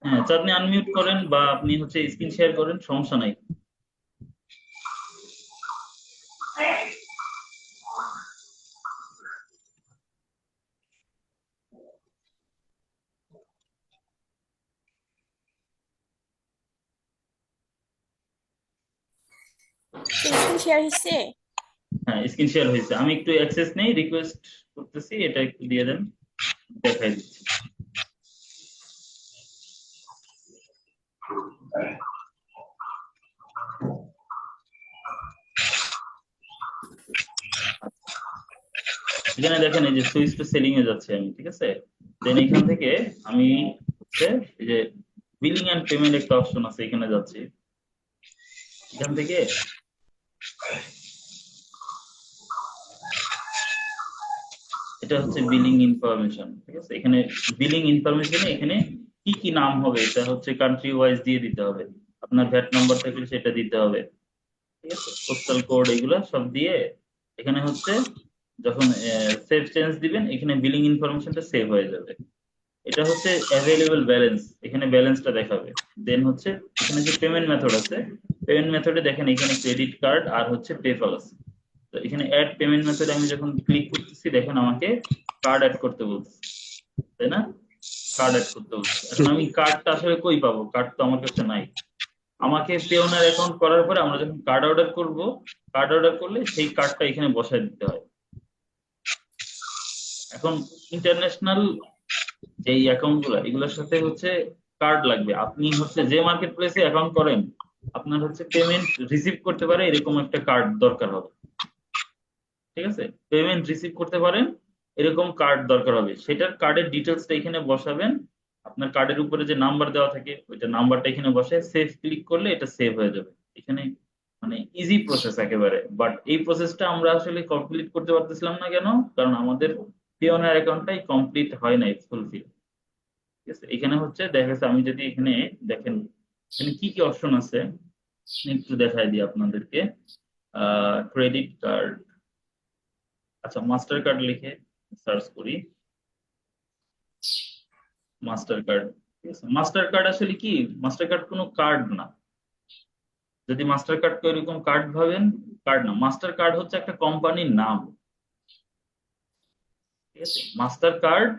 হ্যাঁ, তো আপনি আনমিউট করেন বা আপনি হচ্ছে স্ক্রিন শেয়ার করেন, সমস্যা নাই। স্ক্রিন শেয়ার হয়েছে। হ্যাঁ, স্ক্রিন শেয়ার হয়েছে। আমি একটু অ্যাক্সেস নেই, রিকোয়েস্ট করতেছি, এটা একটু দিয়ে দেন, দেখাই দিচ্ছি। এখানে দেখেন এই যে সুইচ টু সেলিং এ যাচ্ছে আমি, ঠিক আছে। দেন এখান থেকে আমি হচ্ছে এই যে বিলিং এন্ড পেমেন্ট একটা অপশন আছে, এখানে যাচ্ছি। এখান থেকে এটা হচ্ছে বিলিং ইনফরমেশন, ঠিক আছে। এখানে বিলিং ইনফরমেশনে এখানে কি কি নাম হবে, এটা হচ্ছে কান্ট্রি ওয়াইজ দিয়ে দিতে হবে। আপনার ভ্যাট নাম্বার থাকলে সেটা দিতে হবে, ঠিক আছে। পোস্টাল কোড এগুলা সব দিয়ে এখানে হচ্ছে যখন সেভ চেঞ্জ দিবেন, এখানে বিলিং ইনফরমেশনটা সেভ হয়ে যাবে। এটা হচ্ছে অ্যাভেলেবল ব্যালেন্স, এখানে ব্যালেন্সটা দেখাবে। দেন হচ্ছে এখানে যে পেমেন্ট মেথড আছে, পেমেন্ট মেথডে দেখেন এখানে ক্রেডিট কার্ড আর হচ্ছে পেপাল আছে। তো এখানে অ্যাড পেমেন্ট মেথডে আমি যখন ক্লিক করতেছি, দেখেন আমাকে কার্ড অ্যাড করতে বলছে, তাই না? কার্ড অ্যাড করতে বলছে। এখন আমি কার্ডটা আসলে কই পাবো? কার্ড তো আমার কাছে নাই। আমাকে পেওনার অ্যাকাউন্ট করার পরে আমরা যখন কার্ড অর্ডার করব, কার্ড অর্ডার করলে সেই কার্ডটা এখানে বসায় দিতে হয়। এখন ইন্টারন্যাশনাল যেই অ্যাকাউন্ট গুলা, এগুলোর সাথে হচ্ছে কার্ড লাগবে। আপনি হচ্ছে যে মার্কেট প্লেসে অ্যাকাউন্ট করেন, আপনার হচ্ছে পেমেন্ট রিসিভ করতে পারে এরকম একটা কার্ড দরকার হবে, ঠিক আছে। পেমেন্ট রিসিভ করতে পারেন এরকম কার্ড দরকার হবে, সেটার কার্ডের ডিটেলসটা এখানে বসাবেন। আপনার কার্ডের উপরে যে নাম্বার দেওয়া থাকে ওইটা নাম্বারটা এখানে বসে সেভ ক্লিক করলে এটা সেভ হয়ে যাবে এখানে। মানে ইজি প্রসেস একেবারে। বাট এই প্রসেসটা আমরা আসলে কমপ্লিট করতে পারতেছিলাম না, কেন? কারণ আমাদের পিওনার অ্যাকাউন্টটাই কমপ্লিট হয় নাই, ফুলফিল। ঠিক আছে, এখানে হচ্ছে দেখা যাচ্ছে আমি যদি এখানে দেখেন এখানে কি কি অপশন আছে একটু দেখাই দিই আপনাদেরকে। ক্রেডিট কার্ড, আচ্ছা মাস্টার কার্ড লিখে সার্চ করি। মাস্টার কার্ড, ঠিক আছে। মাস্টার কার্ড আসলে কি? মাস্টার কার্ড কোনো কার্ড না। যদি মাস্টার কার্ড এরকম কার্ড ভাবেন, কার্ড না। মাস্টার কার্ড হচ্ছে একটা কোম্পানির নাম, ঠিক আছে। মাস্টার কার্ড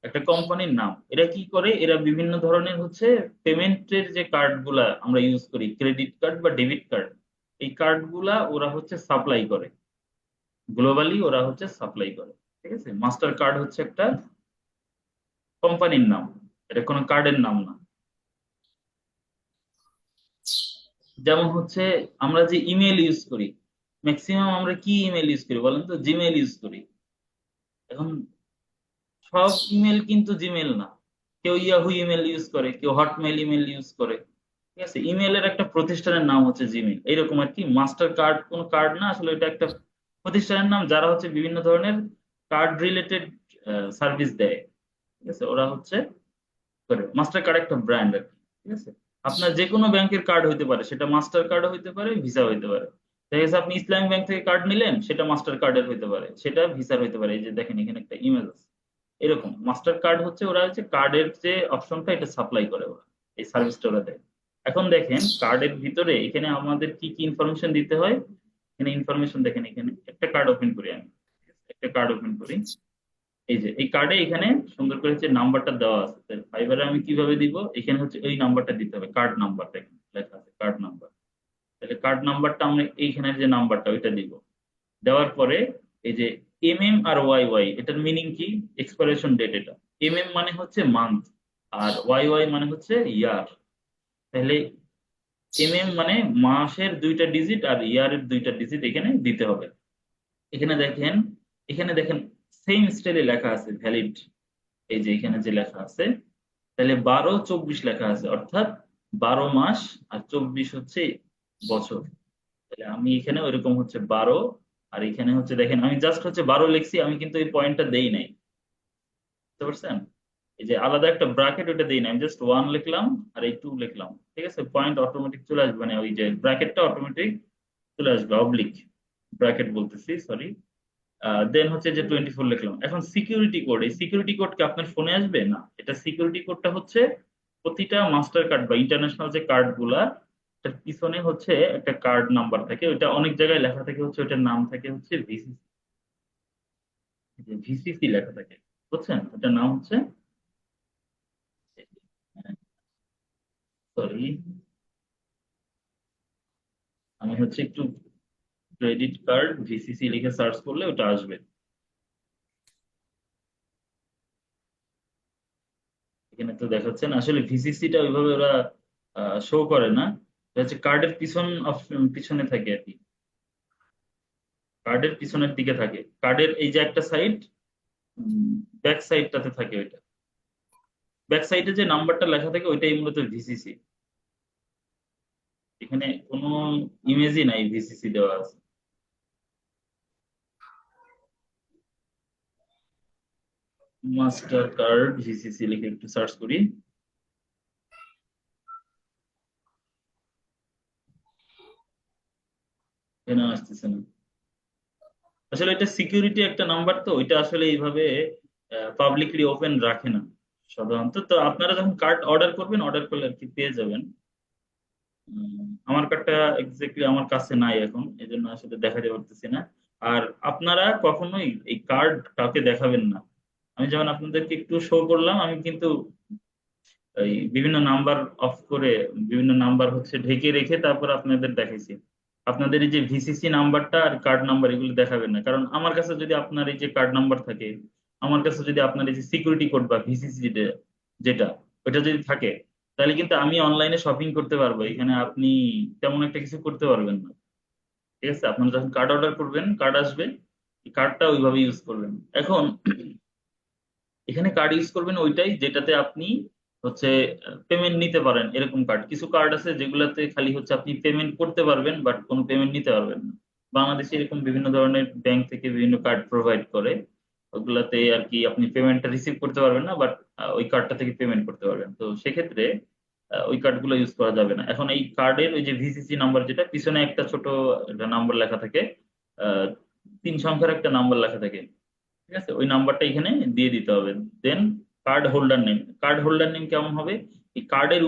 একটা কোম্পানির নাম। এরা কি করে, এরা বিভিন্ন ধরনের হচ্ছে পেমেন্টের যে কার্ড গুলা আমরা ইউজ করি, ক্রেডিট কার্ড বা ডেবিট কার্ড, এই কার্ড গুলা ওরা হচ্ছে সাপ্লাই করে গ্লোবালি, ওরা হচ্ছে সাপ্লাই করে, ঠিক আছে। মাস্টার কার্ড হচ্ছে একটা কোম্পানির নাম, এটা কোনো কার্ডের নাম না। যেমন হচ্ছে আমরা যে ইমেল ইউজ করি, ম্যাক্সিমাম আমরা কি ইমেল ইউজ করি বলেন তো? জিমেল ইউজ করি। এখন সব ইমেল কিন্তু জিমেল না। কেউ ইয়াহু ইমেল ইউজ করে, কেউ হটমেল ইমেল ইউজ করে, ঠিক আছে। ইমেলের একটা প্রতিষ্ঠানের নাম হচ্ছে জিমেল, এইরকম আর কি। মাস্টার কার্ড কোনো কার্ড না, আসলে এটা একটা প্রতিষ্ঠানের নাম যারা হচ্ছে বিভিন্ন ধরনের কার্ড রিলেটেড সার্ভিস দেয়, ঠিক আছে। ওরা হচ্ছে করে। মাস্টার কার্ড একটা ব্র্যান্ড আর কি, ঠিক আছে। আপনার যে কোনো ব্যাংকের কার্ড হইতে পারে, সেটা মাস্টার কার্ড হইতে পারে, ভিসা হইতে পারে। দেখা গেছে আপনি ইসলামিক ব্যাংক থেকে কার্ড নিলেন, সেটা মাস্টার কার্ডের হইতে পারে, সেটা ভিসার হইতে পারে। এই যে দেখেন এখানে একটা ইমেজ আছে। এরকম মাস্টার কার্ড হচ্ছে, ওরা হচ্ছে কার্ডের যে অপশনটা এটা সাপ্লাই করে ওরা, এই সার্ভিসটা ওরা দেয়। এখন দেখেন কার্ডের ভিতরে এখানে আমাদের কি কি ইনফরমেশন দিতে হয়। এখানে ইনফরমেশন দেখেন, এখানে একটা কার্ড ওপেন করি আমি, একটা কার্ড ওপেন করি। এই যে এই কার্ডে এখানে সুন্দর করে হচ্ছে নাম্বারটা দেওয়া আছে। ফাইবারে আমি কিভাবে দিব? এখানে হচ্ছে ওই নাম্বারটা দিতে হবে, কার্ড নাম্বারটা এখানে লেখা আছে, কার্ড নাম্বার। তাহলে কার্ড নাম্বারটা আমরা এইখানের যে নাম্বারটা ওইটা দিব। দেওয়ার পরে এই যে আর ওয়াই ওয়াই, এটার মিনিং কি? এক্সপায়ারেশন ডেট এটা। মানে হচ্ছে মান্থ, আর ওয়াই ওয়াই মানে হচ্ছে ইয়ার। তাহলে মানে মাসের দুইটা ডিজিট আর ইয়ারের দুইটা ডিজিট এখানে দিতে হবে। এখানে দেখেন, এখানে দেখেন সেম স্টাইলে লেখা আছে ভ্যালিড। এই যে এখানে যে লেখা আছে, তাহলে 12-24 লেখা আছে, অর্থাৎ 12 মাস আর 24 হচ্ছে বছর। তাহলে আমি এখানে ওইরকম হচ্ছে 12, আর এখানে হচ্ছে দেখেন আমি জাস্ট হচ্ছে 12 লিখছি, আমি কিন্তু এই পয়েন্টটা দেই নাই, বুঝতে পারছেন? এই যে আলাদা একটা ব্র্যাকেট ওটা দেই নাই, আমি জাস্ট 1 লিখলাম আর এই 2 লিখলাম, ঠিক আছে। পয়েন্ট অটোমেটিক চলে আসবে, মানে ওই যে ব্র্যাকেটটা অটোমেটিক চলে আসবে, অবলিক ব্র্যাকেট বলতেছি, সরি। দেন হচ্ছে যে 24 লিখলাম। এখন সিকিউরিটি কোড, এই সিকিউরিটি কোড কি আপনার ফোনে আসবে? না, এটা সিকিউরিটি কোডটা হচ্ছে প্রতিটা মাস্টার কার্ড বা ইন্টারন্যাশনাল যে কার্ড গুলা, তার পিছনে হচ্ছে একটা কার্ড নাম্বার থাকে, ওইটা অনেক জায়গায় লেখা থাকে হচ্ছে, ওইটার নাম থাকে হচ্ছে ভিসিসি। ভিসিসি লেখা থাকে, বুঝছেন? ওটার নাম হচ্ছে, সরি, আমি হচ্ছে একটু ক্রেডিট কার্ড ভিসিসি লিখে সার্চ করলে ওটা আসবে। এখানে তো দেখাচ্ছে না আসলে, ভিসিসিটা ওইভাবে ওরা শো করে না। এটা হচ্ছে কার্ডের পিছনে থাকে আর কি, কার্ডের পিছনের দিকে থাকে, কার্ডের এই যে একটা সাইড, ব্যাক সাইডটাতে থাকে ওইটা, ব্যাক সাইডে যে নাম্বারটা লেখা থাকে ওইটাই মূলত ভিসিসি। এখানে কোনো ইমেজই নাই ভিসিসি দেওয়া আছে। মাস্টার কার্ড ভিসিসি লিখে একটু সার্চ করি, এখানে আসতেছে না। আসলে এটা সিকিউরিটি একটা নাম্বার, তো ওইটা আসলে এইভাবে পাবলিকলি ওপেন রাখে না সাধারণত। তো আপনারা যখন কার্ড অর্ডার করবেন, অর্ডার করলে আর কি পেয়ে যাবেন। আমার কার্ডটা এক্স্যাক্টলি আমার কাছে নাই এখন, এই জন্য আসলে দেখাতে পারতেছি না। আর আপনারা কখনোই এই কার্ড কাউকে দেখাবেন না। আমি যেমন আপনাদেরকে একটু শো করলাম, আমি কিন্তু এই বিভিন্ন নাম্বার অফ করে, বিভিন্ন নাম্বার হচ্ছে ঢেকে রেখে তারপর আপনাদের দেখাইছি। আপনাদের এই যে ভিসিসি নাম্বারটা আর কার্ড নাম্বার এগুলো দেখাবেন না, কারণ আমার কাছে যদি আপনার এই যে কার্ড নাম্বার থাকে, আমার কাছে যদি আপনার এই যে সিকিউরিটি কোড বা ভিসিসি যেটা যেটা ওইটা যদি থাকে, তাহলে কিন্তু আমি অনলাইনে শপিং করতে পারবো, এখানে আপনি তেমন একটা কিছু করতে পারবেন না। ঠিক আছে, আপনারা যখন কার্ড অর্ডার করবেন, কার্ড আসবে, কার্ডটা ওইভাবে ইউজ করবেন। এখন এখানে কার্ড ইউজ করবেন ওইটাই যেটাতে আপনি হচ্ছে পেমেন্ট নিতে পারেন। এরকম কার্ড, কিছু কার্ড আছে যেগুলাতে খালি হচ্ছে আপনি পেমেন্ট করতে পারবেন বাট কোনো পেমেন্ট নিতে পারবেন না। বাংলাদেশে এরকম বিভিন্ন ধরনের ব্যাংক থেকে বিভিন্ন কার্ড প্রোভাইড করে, ওগুলাতে আর কি আপনি পেমেন্টটা রিসিভ করতে পারবেন না, বাট ওই কার্ডটা থেকে পেমেন্ট করতে পারবেন। তো সেক্ষেত্রে ওই কার্ডগুলো ইউজ করা যাবে না। এখন এই কার্ডের ওই যে ভিসিসি নাম্বার, যেটা পিছনে একটা ছোট নাম্বার লেখা থাকে, আহ 3 সংখ্যার একটা নাম্বার লেখা থাকে, ঠিক আছে, ওই নাম্বারটা এখানে দিয়ে দিতে হবে। Then card holder name, card holder name কেমন হবে? এই কার্ডের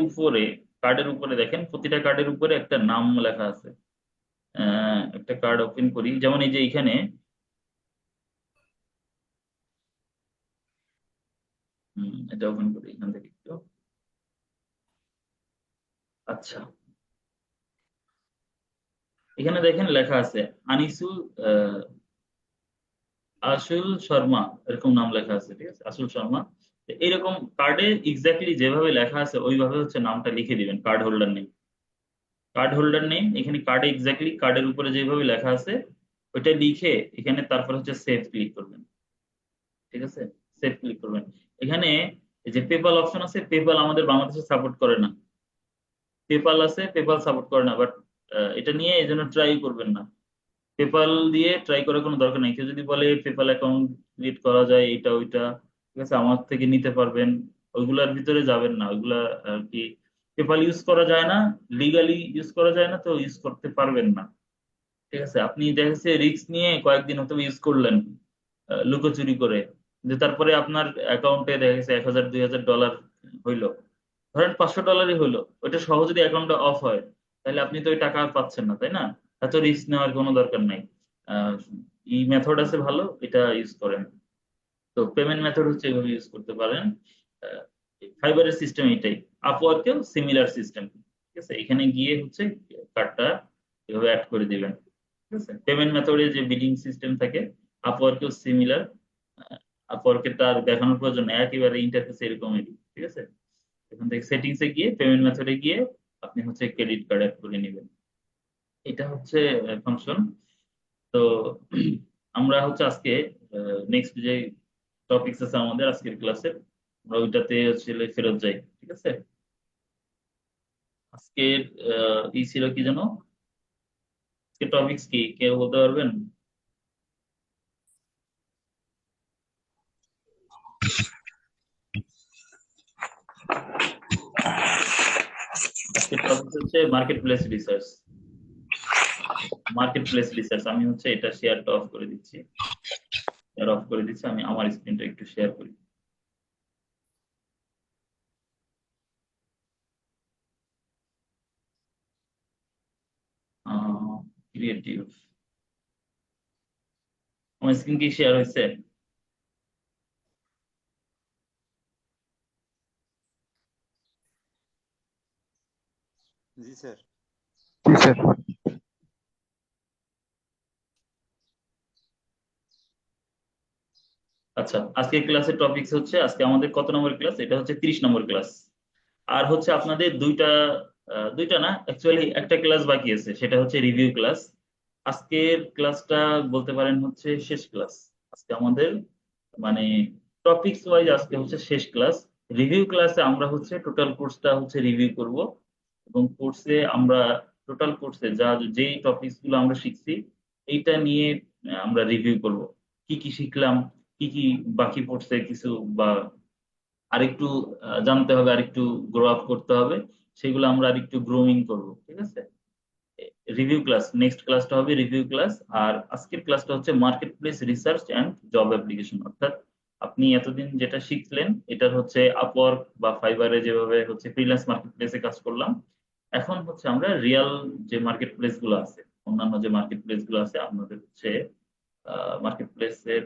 উপরে দেখেন, প্রতিটা কার্ডের উপরে একটা নাম লেখা আছে। একটা কার্ড ওপেন করি, যেমন এই যে এখানে, এটা ওপেন করি এখান থেকে একটু। আচ্ছা, এখানে দেখেন লেখা আছে আনিসুল আহ, আসুল শর্মা, এরকম নাম লেখা আছে, ঠিক আছে, আসুল শর্মা। তো এরকম কার্ডে এক্স্যাক্টলি যেভাবে লেখা আছে ওইভাবে হচ্ছে নামটা লিখে দিবেন, card holder name. Card holder name এখানে কার্ডে এক্স্যাক্টলি কার্ডের উপরে যেভাবে লেখা আছে ওইটা লিখে এখানে তারপর হচ্ছে সেভ ক্লিক করবেন। ঠিক আছে, সেভ ক্লিক করবেন। এখানে এই যে পেপাল অপশন আছে, পেপাল আমাদের বাংলাদেশে সাপোর্ট করে না। পেপাল আছে, পেপাল সাপোর্ট করে না, বাট এটা নিয়ে এই জন্য ট্রাই করবেন না। পেপাল দিয়ে ট্রাই করার কোনো দরকার নেই। কেউ যদি বলে পেপাল অ্যাকাউন্ট ক্রিয়েট করা যায় এটা ওইটা, ঠিক আছে, আমার থেকে নিতে পারবেন, ওইগুলার ভিতরে যাবেন না, ওইগুলা আর কি পেপাল ইউজ করা যায় না, লিগালি ইউজ করা যায় না, তো ইউজ করতে পারবেন না। ঠিক আছে, আপনি দেখা যাচ্ছে রিস্ক নিয়ে কয়েকদিন হয়তো ইউজ করলেন লুকোচুরি করে, যে তারপরে আপনার অ্যাকাউন্টে দেখা গেছে 1000 2000 ডলার হইলো, ধরেন $500 হইলো, ওইটা সহ যদি অ্যাকাউন্টটা অফ হয়, তাহলে আপনি তো ওই টাকা আর পাচ্ছেন না, তাই না? এত রিস্ক নেওয়ার কোনো দরকার নাই। আহ, এই মেথড আছে ভালো, এটা ইউজ করেন। তো পেমেন্ট মেথড হচ্ছে এভাবে ইউজ করতে পারেন। ফাইবারের সিস্টেম এটাই, আপওয়ার্কেও সিমিলার সিস্টেম। ঠিক আছে, এখানে গিয়ে হচ্ছে কার্ডটা এভাবে অ্যাড করে দিবেন। ঠিক আছে, পেমেন্ট মেথডে যে বিলিং সিস্টেম থাকে, আপওয়ার্কেও সিমিলার। আপওয়ার্কের তার দেখানোর প্রয়োজন নেই, একেবারে ইন্টারফেস এরকমই। ঠিক আছে, এখান থেকে সেটিংসে গিয়ে পেমেন্ট মেথডে গিয়ে আপনি হচ্ছে ক্রেডিট কার্ড অ্যাড করে নেবেন। এটা হচ্ছে ফাংশন। তো আমরা হচ্ছে আজকে নেক্সট যে টপিকস আছে আমাদের আজকের ক্লাসে, আমরা ওইটাতে হচ্ছে ফেরত যাই। ঠিক আছে, আজকের ই ছিল কি যেন, আজকের টপিকস কি কেউ বলতে পারবেন? আজকের টপিক হচ্ছে market place research. Market place research, আমি হচ্ছে এটা শেয়ারটা অফ করে দিচ্ছি, শেয়ার অফ করে দিচ্ছি, আমি আমার স্ক্রিনটা একটু শেয়ার করি। ক্রিয়েটিভ। আমার স্ক্রিন কি শেয়ার হয়েছে? জি স্যার। জি স্যার। আচ্ছা, আজকে ক্লাসের টপিকস হচ্ছে, আজকে আমাদের কত নম্বর ক্লাস? এটা হচ্ছে 30 নম্বর ক্লাস। আর হচ্ছে আপনাদের দুইটা না, অ্যাকচুয়ালি একটা ক্লাস বাকি আছে, সেটা হচ্ছে রিভিউ ক্লাস। আজকের ক্লাসটা বলতে পারেন হচ্ছে শেষ ক্লাস। আজকে আমাদের মানে টপিকস ওয়াইজ আজকে হচ্ছে শেষ ক্লাস। রিভিউ ক্লাসে আমরা হচ্ছে টোটাল কোর্সটা হচ্ছে রিভিউ করব, এবং কোর্সে আমরা টোটাল কোর্সে যেই টপিকস গুলো আমরা শিখছি এইটা নিয়ে আমরা রিভিউ করব। কি কি শিখলাম, কি কি বাকি পড়ছে কিছু, বা আরেকটু জানতে হবে, আরেকটু গ্রো আপ করতে হবে, সেগুলো আমরা আরেকটু গ্রোমিং করব, ঠিক আছে? রিভিউ ক্লাস, নেক্সট ক্লাসটা হবে রিভিউ ক্লাস। আর আজকের ক্লাসটা হচ্ছে market place research and job application, অর্থাৎ আপনি এতদিন যেটা শিখলেন এটার হচ্ছে আপওয়ার্ক বা ফাইবারে যেভাবে হচ্ছে ফ্রিল্যান্স মার্কেট প্লেসে কাজ করলাম, এখন হচ্ছে আমরা রিয়াল যে মার্কেট প্লেস গুলো আছে, অন্যান্য যে মার্কেট প্লেস গুলো আছে আপনাদের হচ্ছে মার্কেট প্লেসের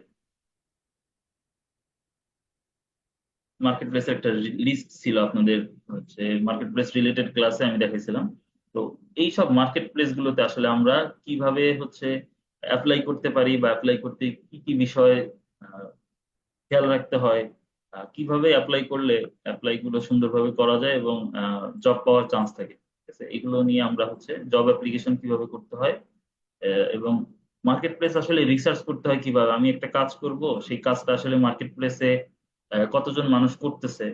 মার্কেট প্লেসের একটা লিস্ট ছিল আপনাদের, হচ্ছে মার্কেট প্লেস রিলেটেড ক্লাসে আমি দেখাইছিলাম। তো এই সব মার্কেট প্লেস গুলোতে আসলে আমরা কিভাবে হচ্ছে অ্যাপ্লাই করতে পারি, বা অ্যাপ্লাই করতে কি কি বিষয় আহ, খেয়াল রাখতে হয়, কিভাবে অ্যাপ্লাই করলে অ্যাপ্লাই গুলো সুন্দরভাবে করা যায় এবং জব পাওয়ার চান্স থাকে, ঠিক আছে? এগুলো নিয়ে আমরা হচ্ছে জব অ্যাপ্লিকেশন কিভাবে করতে হয়, এবং মার্কেট প্লেস আসলে রিসার্চ করতে হয় কিভাবে। আমি একটা কাজ করব, সেই কাজটা আসলে মার্কেট প্লেসে কতজন মানুষ করতেছে,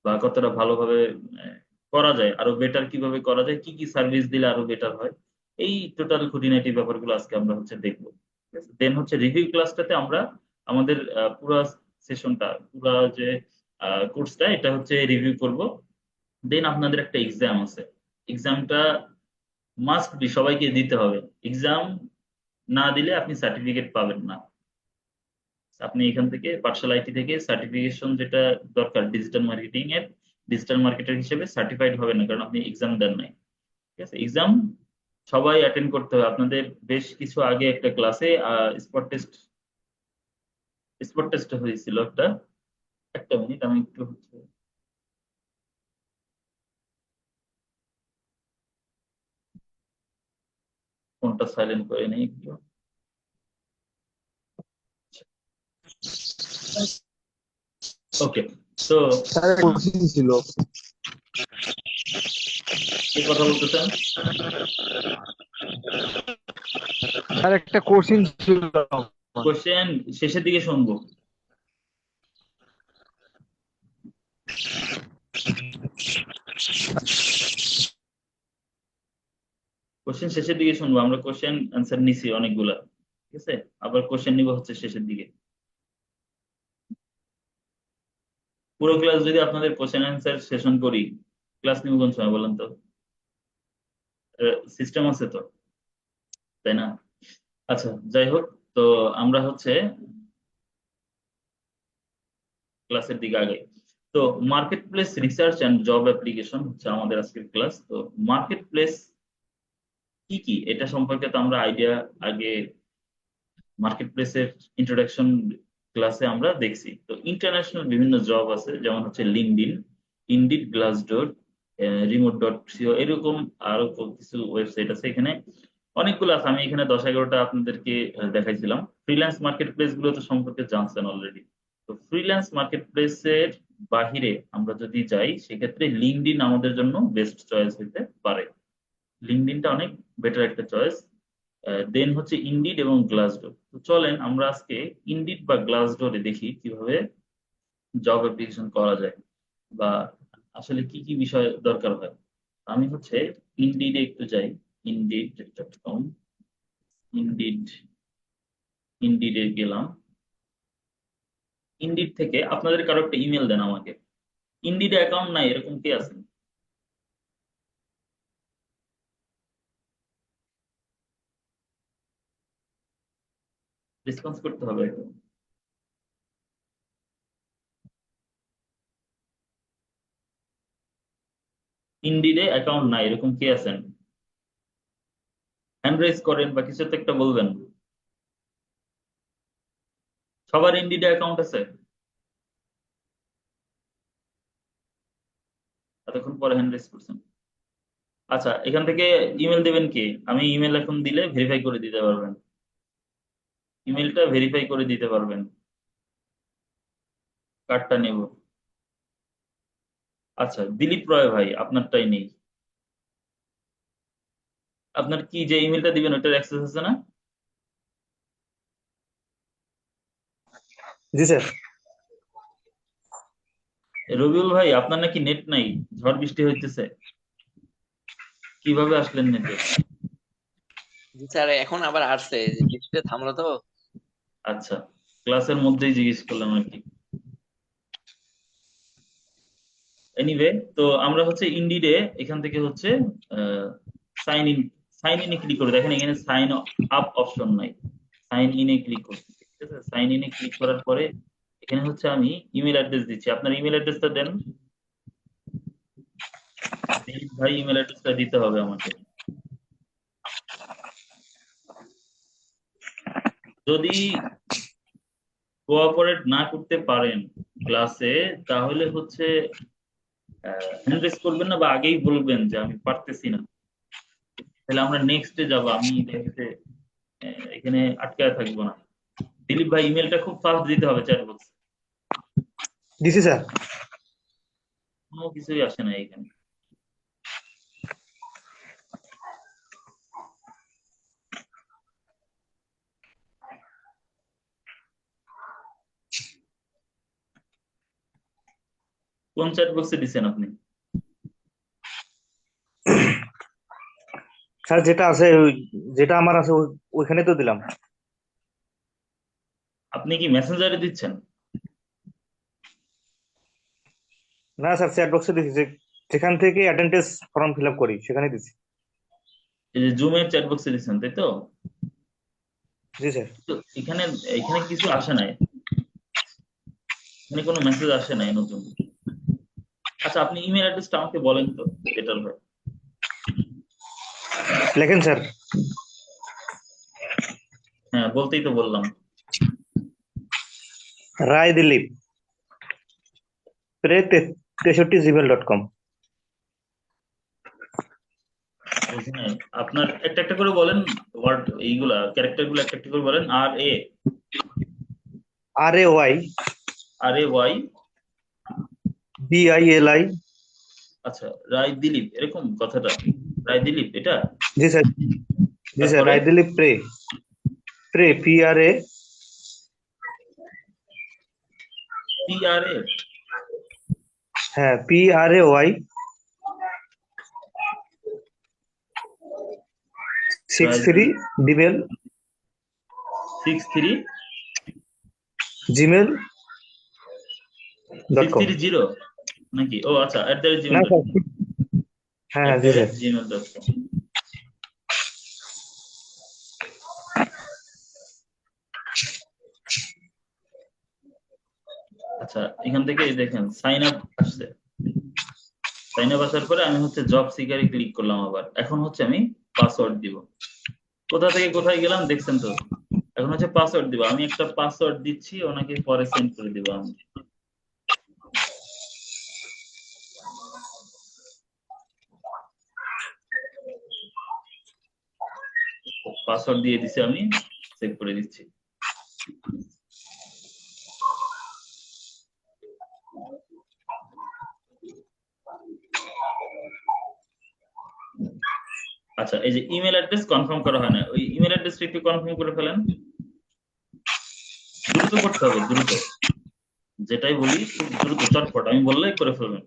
বা কতটা ভালোভাবে আহ, করা যায়, আরো বেটার কিভাবে করা যায়, কি কি সার্ভিস দিলে আরো বেটার হয়, এই টোটাল খুঁটিনাটি ব্যাপারগুলো আজকে আমরা হচ্ছে দেখবো। দেন হচ্ছে রিভিউ ক্লাসটাতে আমরা আমাদের পুরো সেশনটা, পুরো যে কোর্সটা এটা হচ্ছে রিভিউ করব। দেন আপনাদের একটা এক্সাম আছে, এক্সামটা মাস্ট বি সবাইকে দিতে হবে। এক্সাম না দিলে আপনি সার্টিফিকেট পাবেন না। আপনি এখান থেকে পাঠশালা আইটি থেকে সার্টিফিকেশন যেটা দরকার ডিজিটাল মার্কেটিং এর, ডিজিটাল মার্কেটার হিসেবে সার্টিফাইড হবে না, কারণ আপনি এক্সাম দেন নাই, ঠিক আছে? এক্সাম সবাই অ্যাটেন্ড করতে হবে। আপনাদের বেশ কিছু আগে একটা ক্লাসে স্পট টেস্ট হয়েছিল একটা। একটা মিনিট, আমি একটু হচ্ছে ফোনটা সাইলেন্ট করে নিই একটু। ওকে, তো স্যার কোশ্চিন ছিল। কি কথা বলতেছেন? স্যার একটা কোশ্চিন ছিল আমার। কোশ্চেন শেষের দিকে শুনবো। কোশ্চেন শেষের দিকে শুনবো, আমরা কোশ্চেন অ্যান্সার নিছি অনেকগুলা, ঠিক আছে? আবার কোশ্চেন নিব হচ্ছে শেষের দিকে। পুরো ক্লাস যদি আপনাদের কোশ্চেন অ্যান্সার সেশন করি, ক্লাস নিব কোন সময় বলেন তো? সিস্টেম আছে তো, তাই না? আচ্ছা, যাই হোক, তো আমরা হচ্ছে ক্লাসের দিকে আগে। তো market place research and job application হচ্ছে আমাদের আজকের ক্লাস। তো মার্কেট প্লেস কি কি এটা সম্পর্কে তো আমরা আইডিয়া আগে মার্কেট প্লেসের ইন্ট্রোডাকশন ক্লাসে আমরা দেখছি। তো ইন্টারন্যাশনাল বিভিন্ন জব আছে, যেমন হচ্ছে লিঙ্কডইন, ইনডিড, গ্লাসডোর, রিমোট.সিও, এরকম আরো কিছু ওয়েবসাইট আছে। এখানে অনেকগুলো আছে, আমি এখানে 10-11টা আপনাদেরকে দেখাইছিলাম। ফ্রিল্যান্স মার্কেট প্লেস গুলো তো সম্পর্কে জানছেন অলরেডি। তো ফ্রিল্যান্স মার্কেট প্লেসের বাহিরে আমরা যদি যাই, সেক্ষেত্রে লিঙ্কডইন আমাদের জন্য বেস্ট চয়েস হতে পারে। লিঙ্কডইনটা অনেক বেটার একটা চয়েস। দেন হচ্ছে ইনডিড এবং গ্লাসডোর। তো চলেন আমরা আজকে ইনডিড বা গ্লাসডোরে দেখি কিভাবে জব অ্যাপ্লিকেশন করা যায়, বা আসলে কি কি বিষয় দরকার হয়। আমি হচ্ছে ইনডিডে একটু যাই, indeed.com, ইনডিড, ইনডিডে গেলাম। ইনডিড থেকে আপনাদের কারো একটা ইমেল দেন আমাকে। ইনডিডে অ্যাকাউন্ট নাই এরকম কি আছে? রেসপন্স করতে হবে। ইনডিডে অ্যাকাউন্ট নাই এরকম কে আছেন? হ্যান্ড রেজ করেন বা কিছু তো একটা বলবেন। সবার ইন্ডিডে অ্যাকাউন্ট আছে? এতক্ষণ পরে হ্যান্ড রেজ করছেন। আচ্ছা, এখান থেকে ইমেল দেবেন কি? আমি ইমেল এখন দিলে ভেরিফাই করে দিতে পারবেন, ইমেলটা ভেরিফাই করে দিতে পারবেন। কার্ডটা নেব। আচ্ছা, দিলীপ রয় ভাই, আপনারটাই নেই। আপনার কি যে ইমেলটা দিবেন ওটার অ্যাক্সেস আছে না? জি স্যার। রবিউল ভাই, আপনার নাকি নেট নাই, ঝড় বৃষ্টি হইতেছে, কিভাবে আসলেন নেটে? জি স্যার, এখন আবার আসছে, যে বৃষ্টিটা থামলো তো। আচ্ছা, ক্লাসের মধ্যেই জিজ্ঞেস করলাম আর কি। এনিওয়ে, তো আমরা হচ্ছে ইন্ডিডে এখান থেকে হচ্ছে সাইন ইন, সাইন ইনে ক্লিক করে দেখেন, এখানে সাইন আপ অপশন নাই, সাইন ইনে ক্লিক করছি। ঠিক আছে, সাইন ইনে ক্লিক করার পরে এখানে হচ্ছে আমি ইমেল অ্যাড্রেস দিচ্ছি। আপনার ইমেল অ্যাড্রেসটা দেন দিলীপ ভাই, ইমেল অ্যাড্রেসটা দিতে হবে আমাকে। যদি কোঅপারেট না করতে পারেন ক্লাসে, তাহলে হচ্ছে হ্যান্ড রেজ করবেন না বা আগেই বলবেন যে আমি পারতেছি না, তাহলে আমরা নেক্সটে যাব। আমি দেখতে এখানে আটকায় থাকবো না। দিলীপ ভাই, ইমেলটা খুব ফাস্ট দিতে হবে চ্যাট বক্স, দিছি স্যার। কোনো কিছুই আসে না এখানে। কোন চ্যাট বক্সে দিচ্ছেন আপনি? স্যার যেটা আছে যেটা আমার আছে ওইখানে তো দিলাম। আপনি কি মেসেঞ্জারে দিচ্ছেন? না স্যার, চ্যাট বক্সে দিছি, যেখান থেকে অ্যাটেন্ডেন্স ফর্ম ফিল আপ করি সেখানে দিছি। এই যে জুমের চ্যাট বক্সে দিচ্ছেন, তাই তো? জি স্যার। তো এখানে এখানে কিছু আসে নাই, এখানে কোনো মেসেজ আসে নাই নতুন। আচ্ছা, আপনি ইমেল অ্যাড্রেসটা আমাকে বলেন তো, বেটার হয়। লেখেন স্যার। হ্যাঁ, বলতেই তো বললাম। রায় দিলীপ pre63@gmail.com। বুঝি নাই। আপনার একটা একটা করে বলেন, ওয়ার্ড এইগুলা ক্যারেক্টার গুলো একটা একটা করে বলেন। RAY R A Y. BILI। আচ্ছা, রায় দিলীপ, এরকম কথাটা, রায় দিলীপ এটা। জি স্যার। জি স্যার, তারপরে রায় দিলীপ প্রে প্রে PRA। PRA। হ্যাঁ, PRAY 63 gmail 63 gmail.com। 630 নাকি? ও আচ্ছা, না স্যার, @gmail.com। হ্যাঁ হ্যাঁ জি স্যার। @gmail.com। আচ্ছা, এখান থেকে এই দেখেন সাইন আপ আসছে। সাইন আপ আসার পরে আমি হচ্ছে জব সিকারে ক্লিক করলাম। আবার এখন হচ্ছে আমি পাসওয়ার্ড দিব। কোথা থেকে কোথায় গেলাম দেখছেন তো। এখন হচ্ছে পাসওয়ার্ড দিব, আমি একটা পাসওয়ার্ড দিচ্ছি, ওনাকে পরে সেন্ড করে দিব আমি। পাসওয়ার্ড দিয়ে দিছি, আমি চেক করে দিচ্ছি। আচ্ছা, এই যে ইমেল অ্যাড্রেস কনফার্ম করা হয় না, ওই ইমেল অ্যাড্রেসটা একটু কনফার্ম করে ফেলেন। দ্রুত করতে হবে, দ্রুত। যেটাই বলি খুব দ্রুত, চটপট, আমি বললেই করে ফেলবেন।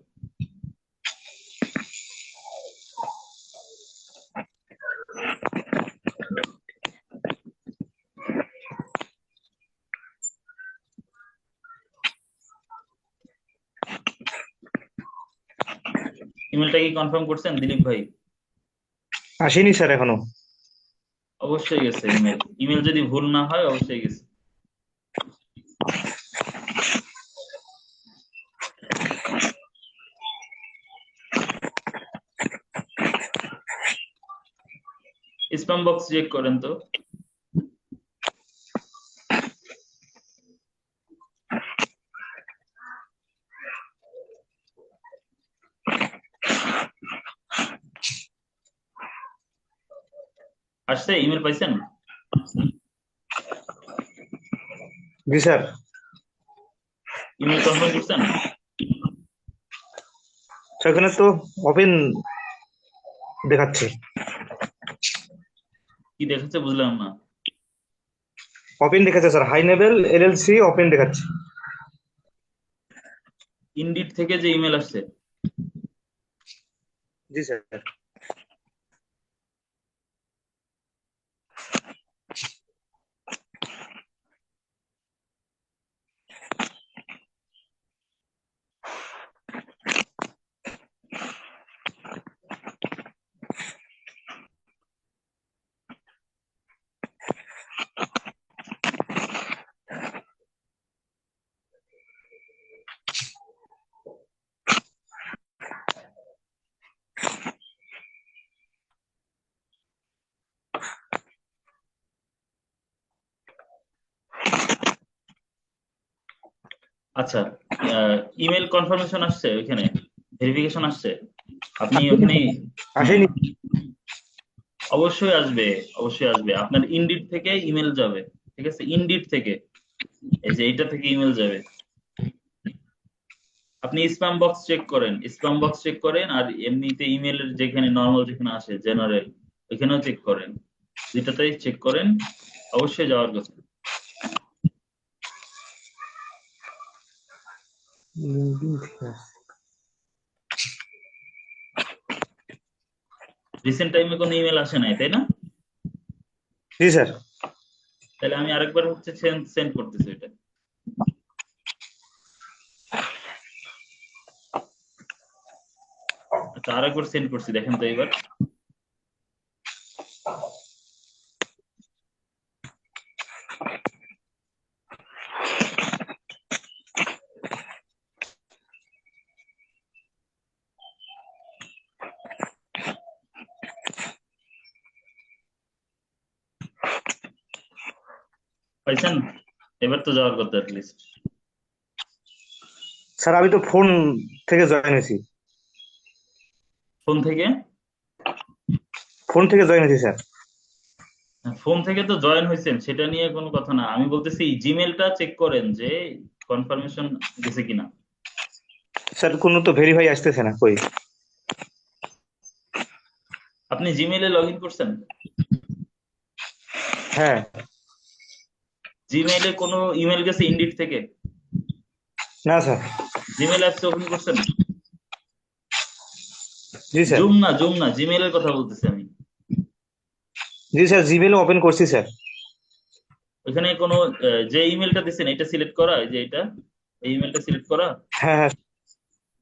ইমেলটা কি কনফার্ম করছেন দিলীপ ভাই? আসেনি স্যার এখনো। অবশ্যই গেছে ইমেল, ইমেল যদি ভুল না হয় অবশ্যই গেছে। স্প্যাম বক্স চেক করেন তো। আসছে, ইমেল পাইছেন? জি স্যার। ইমেল কনফার্ম করছেন? সেখানে তো ওপেন দেখাচ্ছে। কি দেখাচ্ছে বুঝলাম না। ওপেন দেখাচ্ছে sir, high level LLC open দেখাচ্ছে। ইনডিড থেকে যে ইমেল আসছে, জি স্যার। আচ্ছা, ইমেল কনফার্মেশন আসছে, ওইখানে ভেরিফিকেশন আসছে, আপনি ওখানে আসেনি। অবশ্যই আসবে, অবশ্যই আসবে। আপনার ইনডিড থেকে ইমেল যাবে, ঠিক আছে? ইনডিড থেকে, এই যে এইটা থেকে ইমেল যাবে। আপনি স্প্যাম বক্স চেক করেন, স্প্যাম বক্স চেক করেন, আর এমনিতে ইমেলের যেখানে নর্মাল যেখানে আসে জেনারেল, ওইখানেও চেক করেন, দুইটাতেই চেক করেন, অবশ্যই যাওয়ার কথা। রিসেন্ট টাইমে কোনো ইমেল আসে নাই, তাই না? জি স্যার। তাহলে আমি আরেকবার হচ্ছে সেন্ড করতেছি এটা। আচ্ছা, আরেকবার সেন্ড করছি, দেখেন তো এবার। পাইছেন? এবার তো যাওয়ার কথা অ্যাটলিস্ট। স্যার আমি তো ফোন থেকে জয়েন হয়েছি। ফোন থেকে? ফোন থেকে জয়েন হয়েছি স্যার। ফোন থেকে তো জয়েন হয়েছেন, সেটা নিয়ে কোনো কথা না। আমি বলতেছি জিমেলটা চেক করেন যে কনফার্মেশন গেছে কিনা। স্যার কোনো তো ভেরিফাই আসতেছে না কই। আপনি জিমেলে লগ ইন করছেন? হ্যাঁ। জিমেলে কোনো ইমেল গেছে ইনডিড থেকে? না স্যার। জিমেল অ্যাপস ওপেন করছেন? জি স্যার। জুম না, জিমেলের কথা বলতেছি আমি। জি স্যার, জিমেল ওপেন করছি স্যার। ওখানে কোনো যে ইমেলটা দিচ্ছেন এটা সিলেক্ট করা, এই যে এটা, এই ইমেলটা সিলেক্ট করা, হ্যাঁ হ্যাঁ।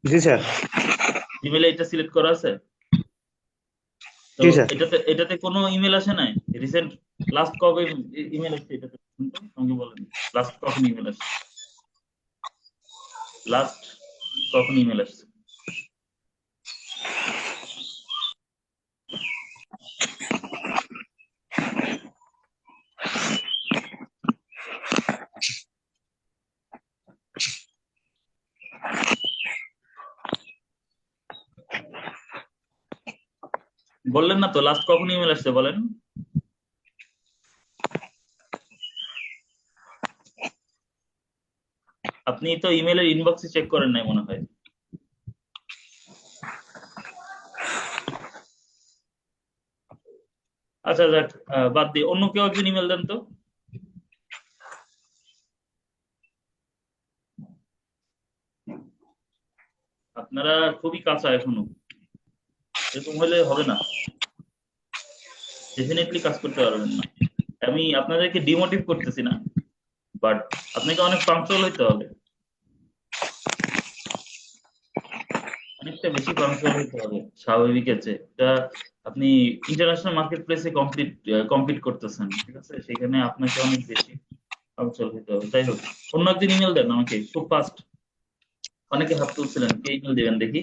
জি স্যার। জিমেলে এটা সিলেক্ট করা আছে। তো জি স্যার। এটাতে কোনো ইমেল আসে নাই রিসেন্ট? লাস্ট কবে ইমেল আসছে এটাতে? আমাকে বলেন, লাস্ট কখন ইমেল আসছে? লাস্ট কখন ইমেল আসছে? বললেন না তো, লাস্ট কখন ইমেল আসছে বলেন। আপনি তো ইমেলের ইনবক্সে চেক করেন নাই মনে হয়। আচ্ছা যাক, বাদ দিয়ে অন্য কেউ একজন ইমেল দেন তো। আপনারা খুবই কাঁচা এখনো, এরকম হলে হবে না, ডেফিনেটলি কাজ করতে পারবেন না। আমি আপনাদেরকে ডিমোটিভ করতেছি না, বাট আপনাকে অনেক পাংচুয়াল হইতে হবে, অনেকটা বেশি পাংচুয়াল হইতে হবে স্বাভাবিকের চেয়ে। এটা আপনি ইন্টারন্যাশনাল মার্কেট প্লেসে কম্পিট করতেছেন, ঠিক আছে? সেখানে আপনাকে অনেক বেশি পাংচুয়াল হইতে হবে। যাই হোক, অন্য একদিন ইমেল দেন আমাকে খুব ফাস্ট। অনেকে হাত তুলছিলেন, কে ইমেল দিবেন দেখি।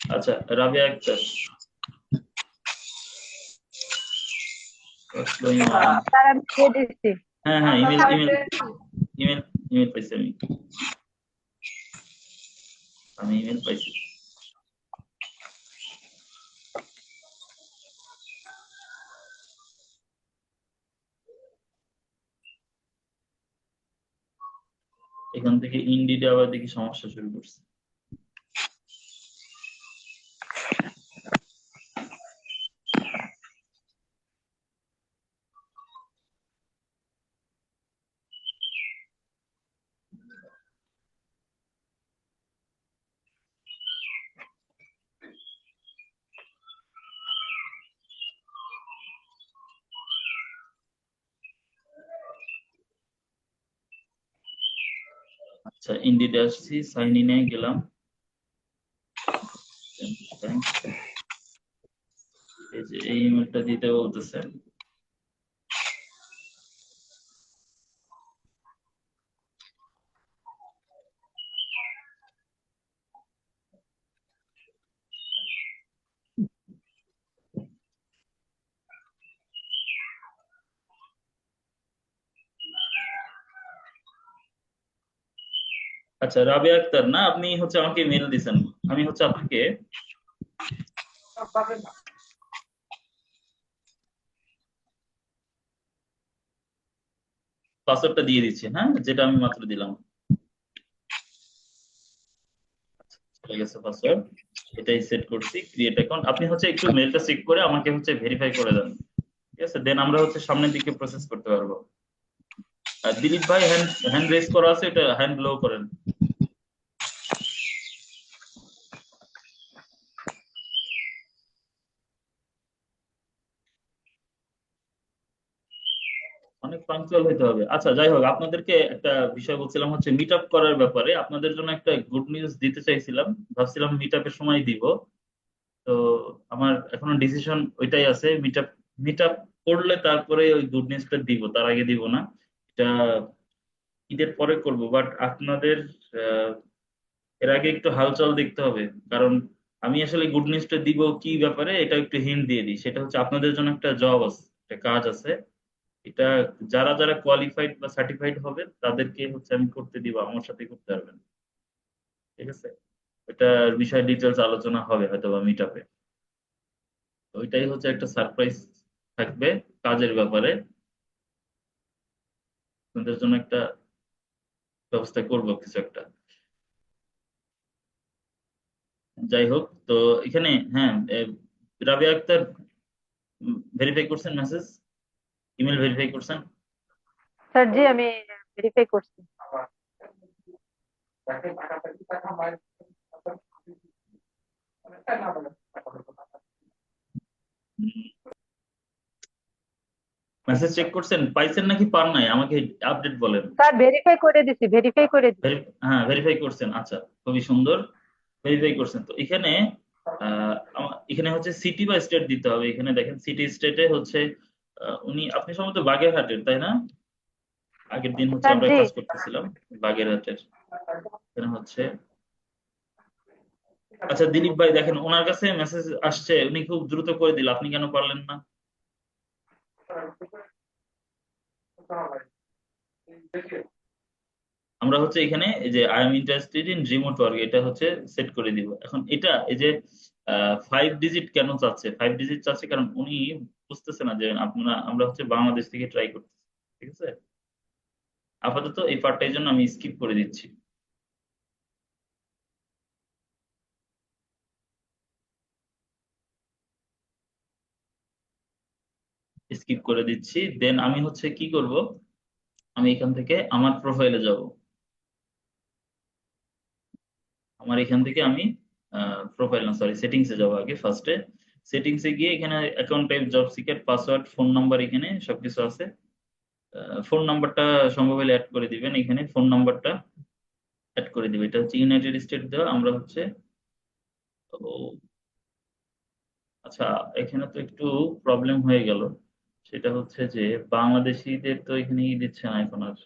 আচ্ছা, Rabiya Akter. What's going on? Sir আমি দিয়ে দিচ্ছি হ্যাঁ হ্যাঁ, ইমেল ইমেল ইমেল ইমেল পাইছি আমি ইমেল পাইছি। এখান থেকে ইন্ডিডে আবার দেখি সমস্যা শুরু করছে। আচ্ছা, ইন্ডিডে আসছি, সাইন ইনে গেলাম। এই যে এই ইমেলটা দিতে বলতেছে। আচ্ছা, রাবিয়া আক্তার না, আপনি হচ্ছে আমাকে মেল দিছেন, আমি হচ্ছে আপনাকে পাসওয়ার্ডটা দিয়ে দিচ্ছি, হ্যাঁ, যেটা আমি মাত্র দিলাম। চলে গেছে পাসওয়ার্ড, এটাই সেট করছি, ক্রিয়েট অ্যাকাউন্ট। আপনি হচ্ছে একটু মেলটা চেক করে আমাকে হচ্ছে ভেরিফাই করে দেন, ঠিক আছে? দেন আমরা হচ্ছে সামনের দিকে প্রসেস করতে পারবো। আর দিলীপ ভাই হ্যান্ড হ্যান্ড রেজ করা আছে, এটা হ্যান্ড লো করেন। অনেক পাঞ্চুয়াল হইতে হবে। আচ্ছা, যাই হোক, আপনাদেরকে একটা বিষয় বলছিলাম হচ্ছে মিট আপ করার ব্যাপারে। আপনাদের জন্য একটা গুড নিউজ দিতে চাইছিলাম, ভাবছিলাম মিট আপের সময় দিব। তো আমার এখনো ডিসিশন ওইটাই আছে, মিট আপ করলে তারপরে ওই গুড নিউজটা দিব, তার আগে দিব না। এটা ঈদের পরে করব, বাট আপনাদের আহ, এর আগে একটু হালচাল দেখতে হবে। কারণ আমি আসলে গুড নিউজটা দিব কি ব্যাপারে এটা একটু হিন্ট দিয়ে দিই। সেটা হচ্ছে আপনাদের জন্য একটা জব আছে, একটা কাজ আছে। এটা যারা যারা কোয়ালিফাইড বা সার্টিফাইড হবে তাদেরকে হচ্ছে আমি করতে দিব, আমার সাথে করতে পারবেন, ঠিক আছে? এটার বিষয় ডিটেলস আলোচনা হবে হয়তো বা মিট আপে। ওইটাই হচ্ছে একটা সারপ্রাইজ থাকবে কাজের ব্যাপারে। আপনাদের জন্য একটা ব্যবস্থা করব কিছু একটা। যাই হোক, তো এখানে হ্যাঁ, রাবিয়া আক্তার ভেরিফাই করছেন মেসেজ, ইমেল ভেরিফাই করছেন? স্যার জি আমি ভেরিফাই করছি মেসেজ চেক করছেন, পাইছেন নাকি পান নাই, আমাকে আপডেট বলেন। স্যার ভেরিফাই করে দিছি হ্যাঁ, ভেরিফাই করছেন, আচ্ছা, খুবই সুন্দর, ভেরিফাই করছেন। তো এখানে এখানে হচ্ছে সিটি বা স্টেট দিতে হবে। এখানে দেখেন সিটি স্টেটে হচ্ছে আপনি সম্ভবত বাগেরহাটের, তাই না? আগের দিন হচ্ছে স্যার আমরা জি কাজ করতেছিলাম বাগেরহাটের। এখানে হচ্ছে, আচ্ছা দিলীপ ভাই দেখেন ওনার কাছে মেসেজ আসছে, উনি খুব দ্রুত করে দিল, আপনি কেন পারলেন না? আমরা হচ্ছে এখানে এই যে I am interested in remote work, এটা হচ্ছে সেট করে দিব। এখন এটা এই যে 5 ডিজিট কেন চাচ্ছে, 5 ডিজিট চাচ্ছে কারণ উনি বুঝতেছে না যে আমরা হচ্ছে বাংলাদেশ থেকে ট্রাই করতেছি, ঠিক আছে? আপাতত এই পার্টটা এই জন্য আমি স্কিপ করে দিচ্ছি, স্কিপ করে দিচ্ছি। দেন আমি হচ্ছে কি করব, আমি এখান থেকে আমার প্রোফাইলে যাব। আমার এখান থেকে আমি প্রোফাইল না, সরি, সেটিংসে যাবো আগে। ফার্স্টে সেটিংসে গিয়ে এখানে account type, job seeker, password, phone number, এখানে সবকিছু আছে। ফোন নাম্বারটা সম্ভব হলে অ্যাড করে দিবেন, এখানে ফোন নাম্বারটা অ্যাড করে দিবেন। এটা হচ্ছে ইউনাইটেড স্টেট দেওয়া, আমরা হচ্ছে ও, আচ্ছা, এখানে তো একটু প্রবলেম হয়ে গেল। সেটা হচ্ছে যে বাংলাদেশিদের তো এখানে দিচ্ছে না এখন আর,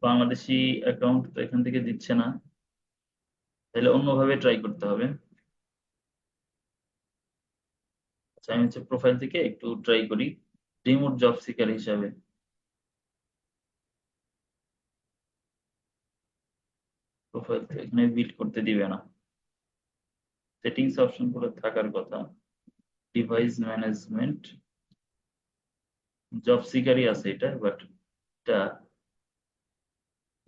বাংলাদেশি অ্যাকাউন্ট তো এখান থেকে দিচ্ছে না, তাহলে অন্যভাবে ট্রাই করতে হবে। আমি হচ্ছে প্রোফাইল থেকে একটু ট্রাই করি রিমোট জব সিকার হিসাবে। প্রোফাইল তো এখানে বিল্ড করতে দিবে না, সেটিংস অপশন গুলো থাকার কথা। ডিভাইস ম্যানেজমেন্ট জব সিকারই আছে এটা, বাট এটা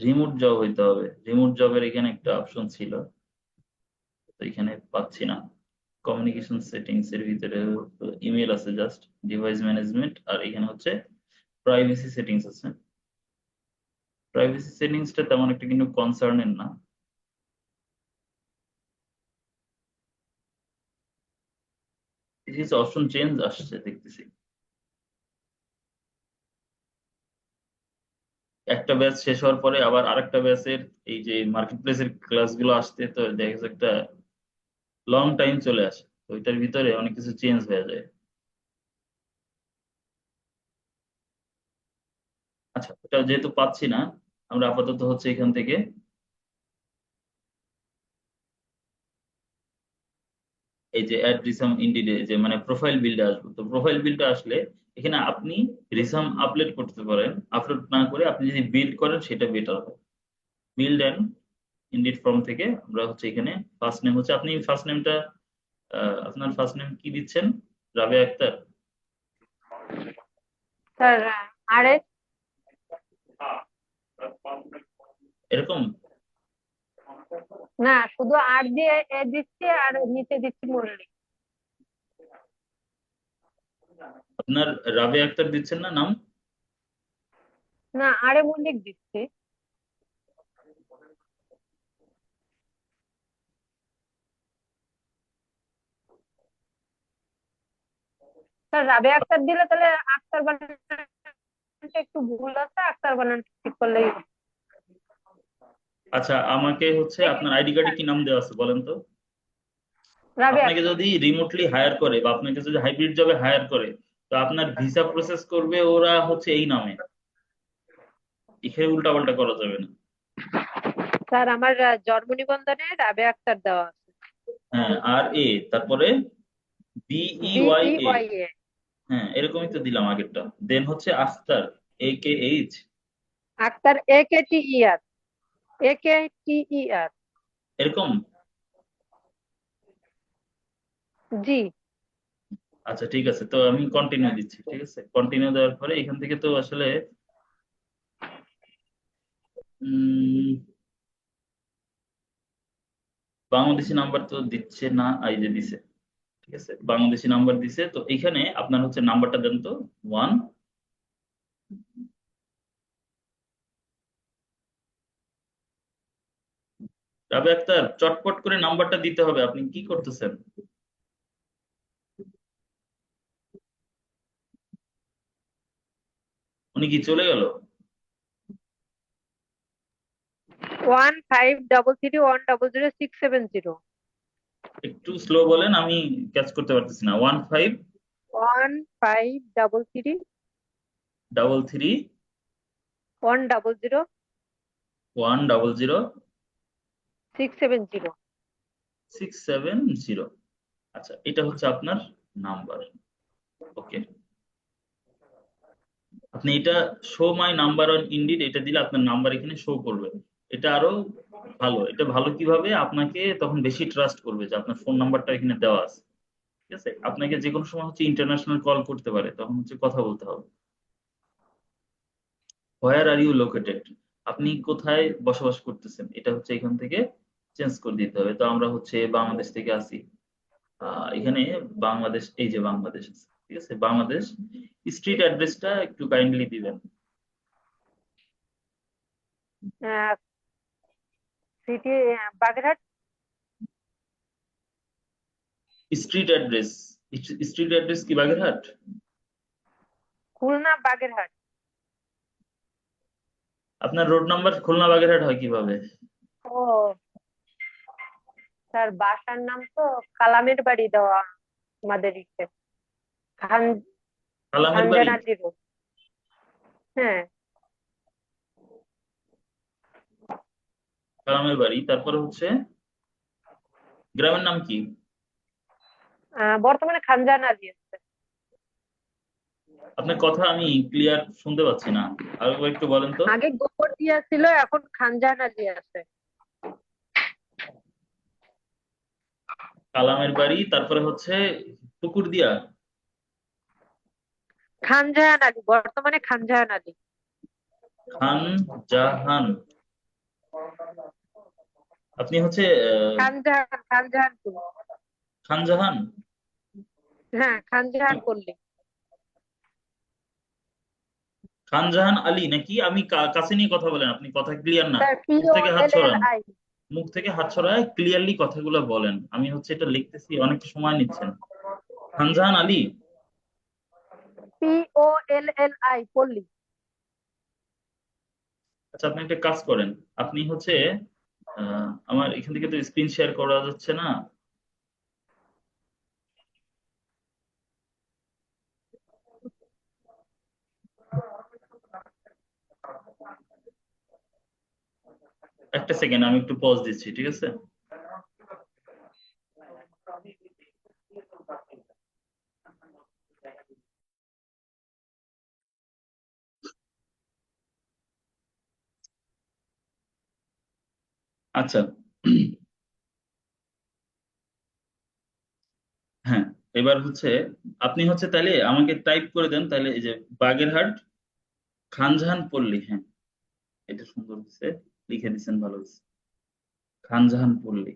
রিমোট জব হইতে হবে। রিমোট জবের এখানে একটা অপশন ছিল, তো এখানে পাচ্ছি না। কমিউনিকেশন সেটিংস এর ভিতরে ইমেল আছে জাস্ট, ডিভাইস ম্যানেজমেন্ট, আর এখানে হচ্ছে প্রাইভেসি সেটিংস আছে। প্রাইভেসি সেটিংসটা তেমন একটা কিন্তু কনসার্নের না। কিছু অপশন চেঞ্জ আসছে দেখতেছি। একটা ব্যাচ শেষ হওয়ার পরে আবার আরেকটা ব্যাচের এই যে মার্কেট প্লেসের ক্লাসগুলো আসতে তো দেখা যাচ্ছে একটা লং টাইম চলে আসে, তো ওইটার ভিতরে অনেক কিছু চেঞ্জ হয়ে যায়। আচ্ছা, ওটা যেহেতু পাচ্ছি না, আমরা আপাতত হচ্ছে এখান থেকে এই যে অ্যাড রিসাম ইন্ডিডে যে মানে প্রোফাইল বিল্ডে আসবো। তো প্রোফাইল বিল্ডে আসলে এখানে আপনি রিসাম আপলোড করতে পারেন, আপলোড না করে আপনি যদি বিল্ড করেন সেটা বেটার হবে। বিল্ড অ্যান্ড ইন্ডিড ফর্ম থেকে আমরা হচ্ছে এখানে ফার্স্ট নেম হচ্ছে, আপনি ফার্স্ট নেমটা আপনার ফার্স্ট নেম কি দিচ্ছেন? রাবেয়া আক্তার? স্যার RS এরকম? না, শুধু R দিয়ে A দিচ্ছি আর নিচে দিচ্ছি মুরলি। আপনার রাবেয়া আক্তার দিচ্ছেন না নাম? না, R এ মল্লিক দিচ্ছি। স্যার রাবেয়া আক্তার দিলে তাহলে আক্তার বানানটা একটু ভুল আছে, আক্তার বানানটা ঠিক করলেই হবে। আচ্ছা, আমাকে হচ্ছে আপনার আইডি কার্ডে কি নাম দেওয়া আছে বলেন তো? রাবেয়া আপনাকে আক্তার। যদি রিমোটলি হায়ার করে বা আপনাকে যদি হাইব্রিড জবে হায়ার করে, তো আপনার ভিসা প্রসেস করবে ওরা হচ্ছে এই নামে, এখানে উল্টাপাল্টা করা যাবে না। স্যার আমার জন্ম নিবন্ধনে রাবেয়া আক্তার দেওয়া আছে। হ্যাঁ, আর এ তারপরে BEYA। BEYA। হ্যাঁ, এরকমই তো দিলাম আগেরটা। দেন হচ্ছে Akhtar, AKH। Akter AKTER। AKTER। এরকম? জি। আচ্ছা ঠিক আছে, তো আমি কন্টিনিউ দিচ্ছি। ঠিক আছে, কন্টিনিউ দেওয়ার পরে এখান থেকে তো আসলে উম, বাংলাদেশি নাম্বার তো দিচ্ছে না, এই যে দিছে। ঠিক আছে, বাংলাদেশি নাম্বার দিছে, তো এখানে আপনার হচ্ছে নাম্বারটা দেন তো। 1। রাবে আক্তার, চটপট করে নাম্বারটা দিতে হবে, আপনি কি করতেছেন? উনি কি চলে গেল? 1533100670। একটু স্লো বলেন, আমি ক্যাচ করতে পারতেছি না। 15 1533 33 100 100 670। 670। আচ্ছা, এটা হচ্ছে আপনার নাম্বার। ওকে, আপনি এটা show my number on indeed এটা দিলে আপনার নাম্বার এখানে শো করবে। এটা আরো ভালো। এটা ভালো কিভাবে, আপনাকে তখন বেশি ট্রাস্ট করবে যে আপনার ফোন নাম্বারটা এখানে দেওয়া আছে। ঠিক আছে, আপনাকে যে কোনো সময় হচ্ছে ইন্টারন্যাশনাল কল করতে পারে, তখন হচ্ছে কথা বলতে হবে। হোয়ার আর ইউ লোকেটেড, আপনি কোথায় বসবাস করতেছেন, এটা হচ্ছে এখান থেকে চেঞ্জ করে দিতে হবে। তো আমরা হচ্ছে বাংলাদেশ থেকে আসি, এখানে বাংলাদেশ, এই যে বাংলাদেশ আছে। ঠিক আছে, বাংলাদেশ। স্ট্রিট অ্যাড্রেসটা একটু কাইন্ডলি দিবেন। City Bagerhat. Street address, street address কি বাগেরহাট? খুলনা বাগেরহাট। আপনার রোড নাম্বার খুলনা বাগেরহাট হয় কিভাবে? ও স্যার, বাসার নাম তো কালামের বাড়ি দেওয়া আমাদের ইচ্ছে। খান কালামের বাড়ি? খানজানালি রোড। হ্যাঁ। কালামের বাড়ি, তারপরে হচ্ছে গ্রামের নাম কি? বর্তমানে খানজানালি আছে। আপনার কথা আমি ক্লিয়ার শুনতে পাচ্ছি না, আর একটু বলেন তো। আগে গোবরদিয়া ছিল, এখন খানজাহান আলী আছে। কালামের বাড়ি, তারপরে হচ্ছে পুকুর দিয়া। খানজাহান আলী, বর্তমানে খানজাহান আলী। খান জাহান। আপনি হচ্ছে খানজাহানপুর। খানজাহান। হ্যাঁ, খানজাহান পল্লী। খানজাহান আলী নাকি? আমি কাছে নিয়ে কথা বলেন, আপনি কথা ক্লিয়ার না। স্যার, মুখ থেকে হাত POLLI। সরান, মুখ থেকে হাত সরায় ক্লিয়ারলি কথাগুলো বলেন। আমি হচ্ছে এটা লিখতেছি, অনেকটা সময় নিচ্ছেন। খানজাহান আলী। POLLI পল্লী। আচ্ছা, আপনি একটা কাজ করেন, আপনি হচ্ছে আমার এখান থেকে তো স্ক্রিন শেয়ার করা যাচ্ছে না। একটা সেকেন্ড, আমি একটু পজ দিচ্ছি, ঠিক আছে? আচ্ছা। হ্যাঁ, এবার হচ্ছে আপনি হচ্ছে তাইলে আমাকে টাইপ করে দেন তাইলে, এই যে বাগেরহাট খানজাহান পল্লী। হ্যাঁ, এটা সুন্দর হচ্ছে, লিখে দিচ্ছেন, ভালো হচ্ছে। খানজাহান পল্লী।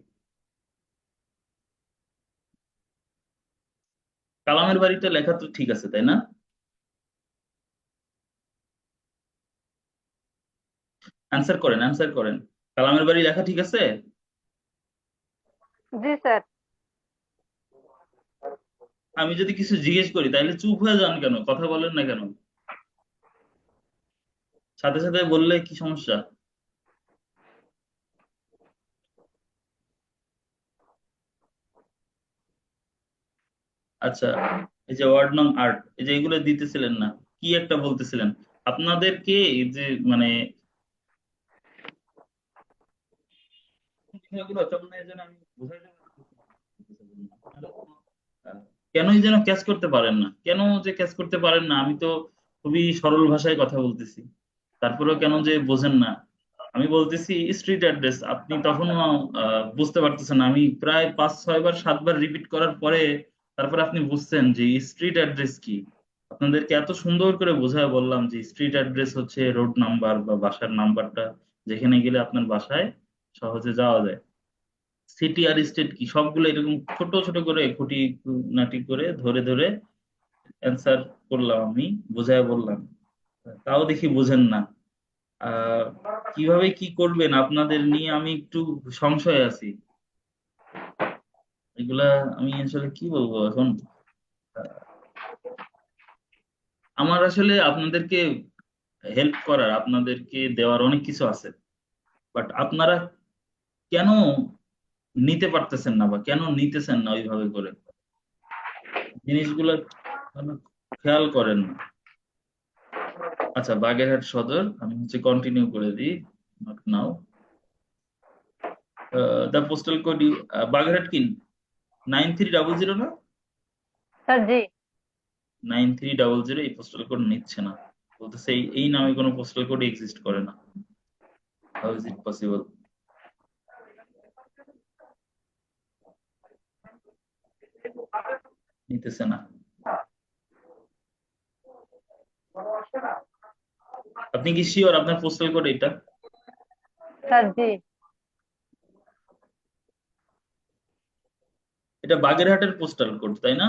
কালামের বাড়িটা লেখা তো ঠিক আছে, তাই না? অ্যান্সার করেন, অ্যান্সার করেন। কালামের বাড়ি লেখা ঠিক আছে? জি স্যার। আমি যদি কিছু জিজ্ঞেস করি তাহলে চুপ হয়ে যান কেন, কথা বলেন না কেন? সাথে সাথে বললে কি সমস্যা? আচ্ছা, এই যে ওয়ার্ড নং 8, এই যে এগুলো দিতেছিলেন না, কি একটা বলতেছিলেন আপনাদেরকে, এই যে মানে বিষয়গুলো কেমন যেন আমি বোঝাইতে পারতেছি না। আপনারা কেনই যেন ক্যাচ করতে পারেন না, কেন যে ক্যাচ করতে পারেন না? আমি তো খুবই সরল ভাষায় কথা বলতেছি, তারপরেও কেন যে বোঝেন না? আমি বলতেছি স্ট্রিট অ্যাড্রেস, আপনি তখনও বুঝতে পারতেছেন না। আমি প্রায় 5 6 বার 7 বার রিপিট করার পরে তারপরে আপনি বুঝছেন যে স্ট্রিট অ্যাড্রেস কি। আপনাদেরকে এত সুন্দর করে বোঝায় বললাম যে স্ট্রিট অ্যাড্রেস হচ্ছে রোড নাম্বার বা বাসার নাম্বারটা, যেখানে গেলে আপনার বাসায় সহজে যাওয়া যায়। সিটি আর স্টেট কি, সবগুলো এরকম ছোট ছোট করে খুঁটিনাটি করে ধরে ধরে অ্যান্সার করলাম, আমি বোঝায় বললাম, তাও দেখি বোঝেন না। আহ কিভাবে কি করবেন আপনাদের নিয়ে আমি একটু সংশয়ে আছি। এগুলা আমি আসলে কি বলবো এখন। আহ, আমার আসলে আপনাদেরকে হেল্প করার, আপনাদেরকে দেওয়ার অনেক কিছু আছে, বাট আপনারা কেন নিতে পারতেছেন না বা কেন নিতেছেন না ওইভাবে করে, জিনিসগুলো কেন খেয়াল করেন না? আচ্ছা, বাগেরহাট সদর, আমি হচ্ছে কন্টিনিউ করে দিই, not now. The postal code, Bagerhat কি 9300 না? স্যার জি। 9300 এই পোস্টাল কোড নিচ্ছে না, বলতেছে এই নামে কোনো পোস্টাল কোড এক্সিস্ট করে না। How is it possible? নিতেছে না। আপনি কি শিওর আপনার পোস্টাল কোড এটা? স্যার জি। এটা বাগেরহাটের পোস্টাল কোড তাই না,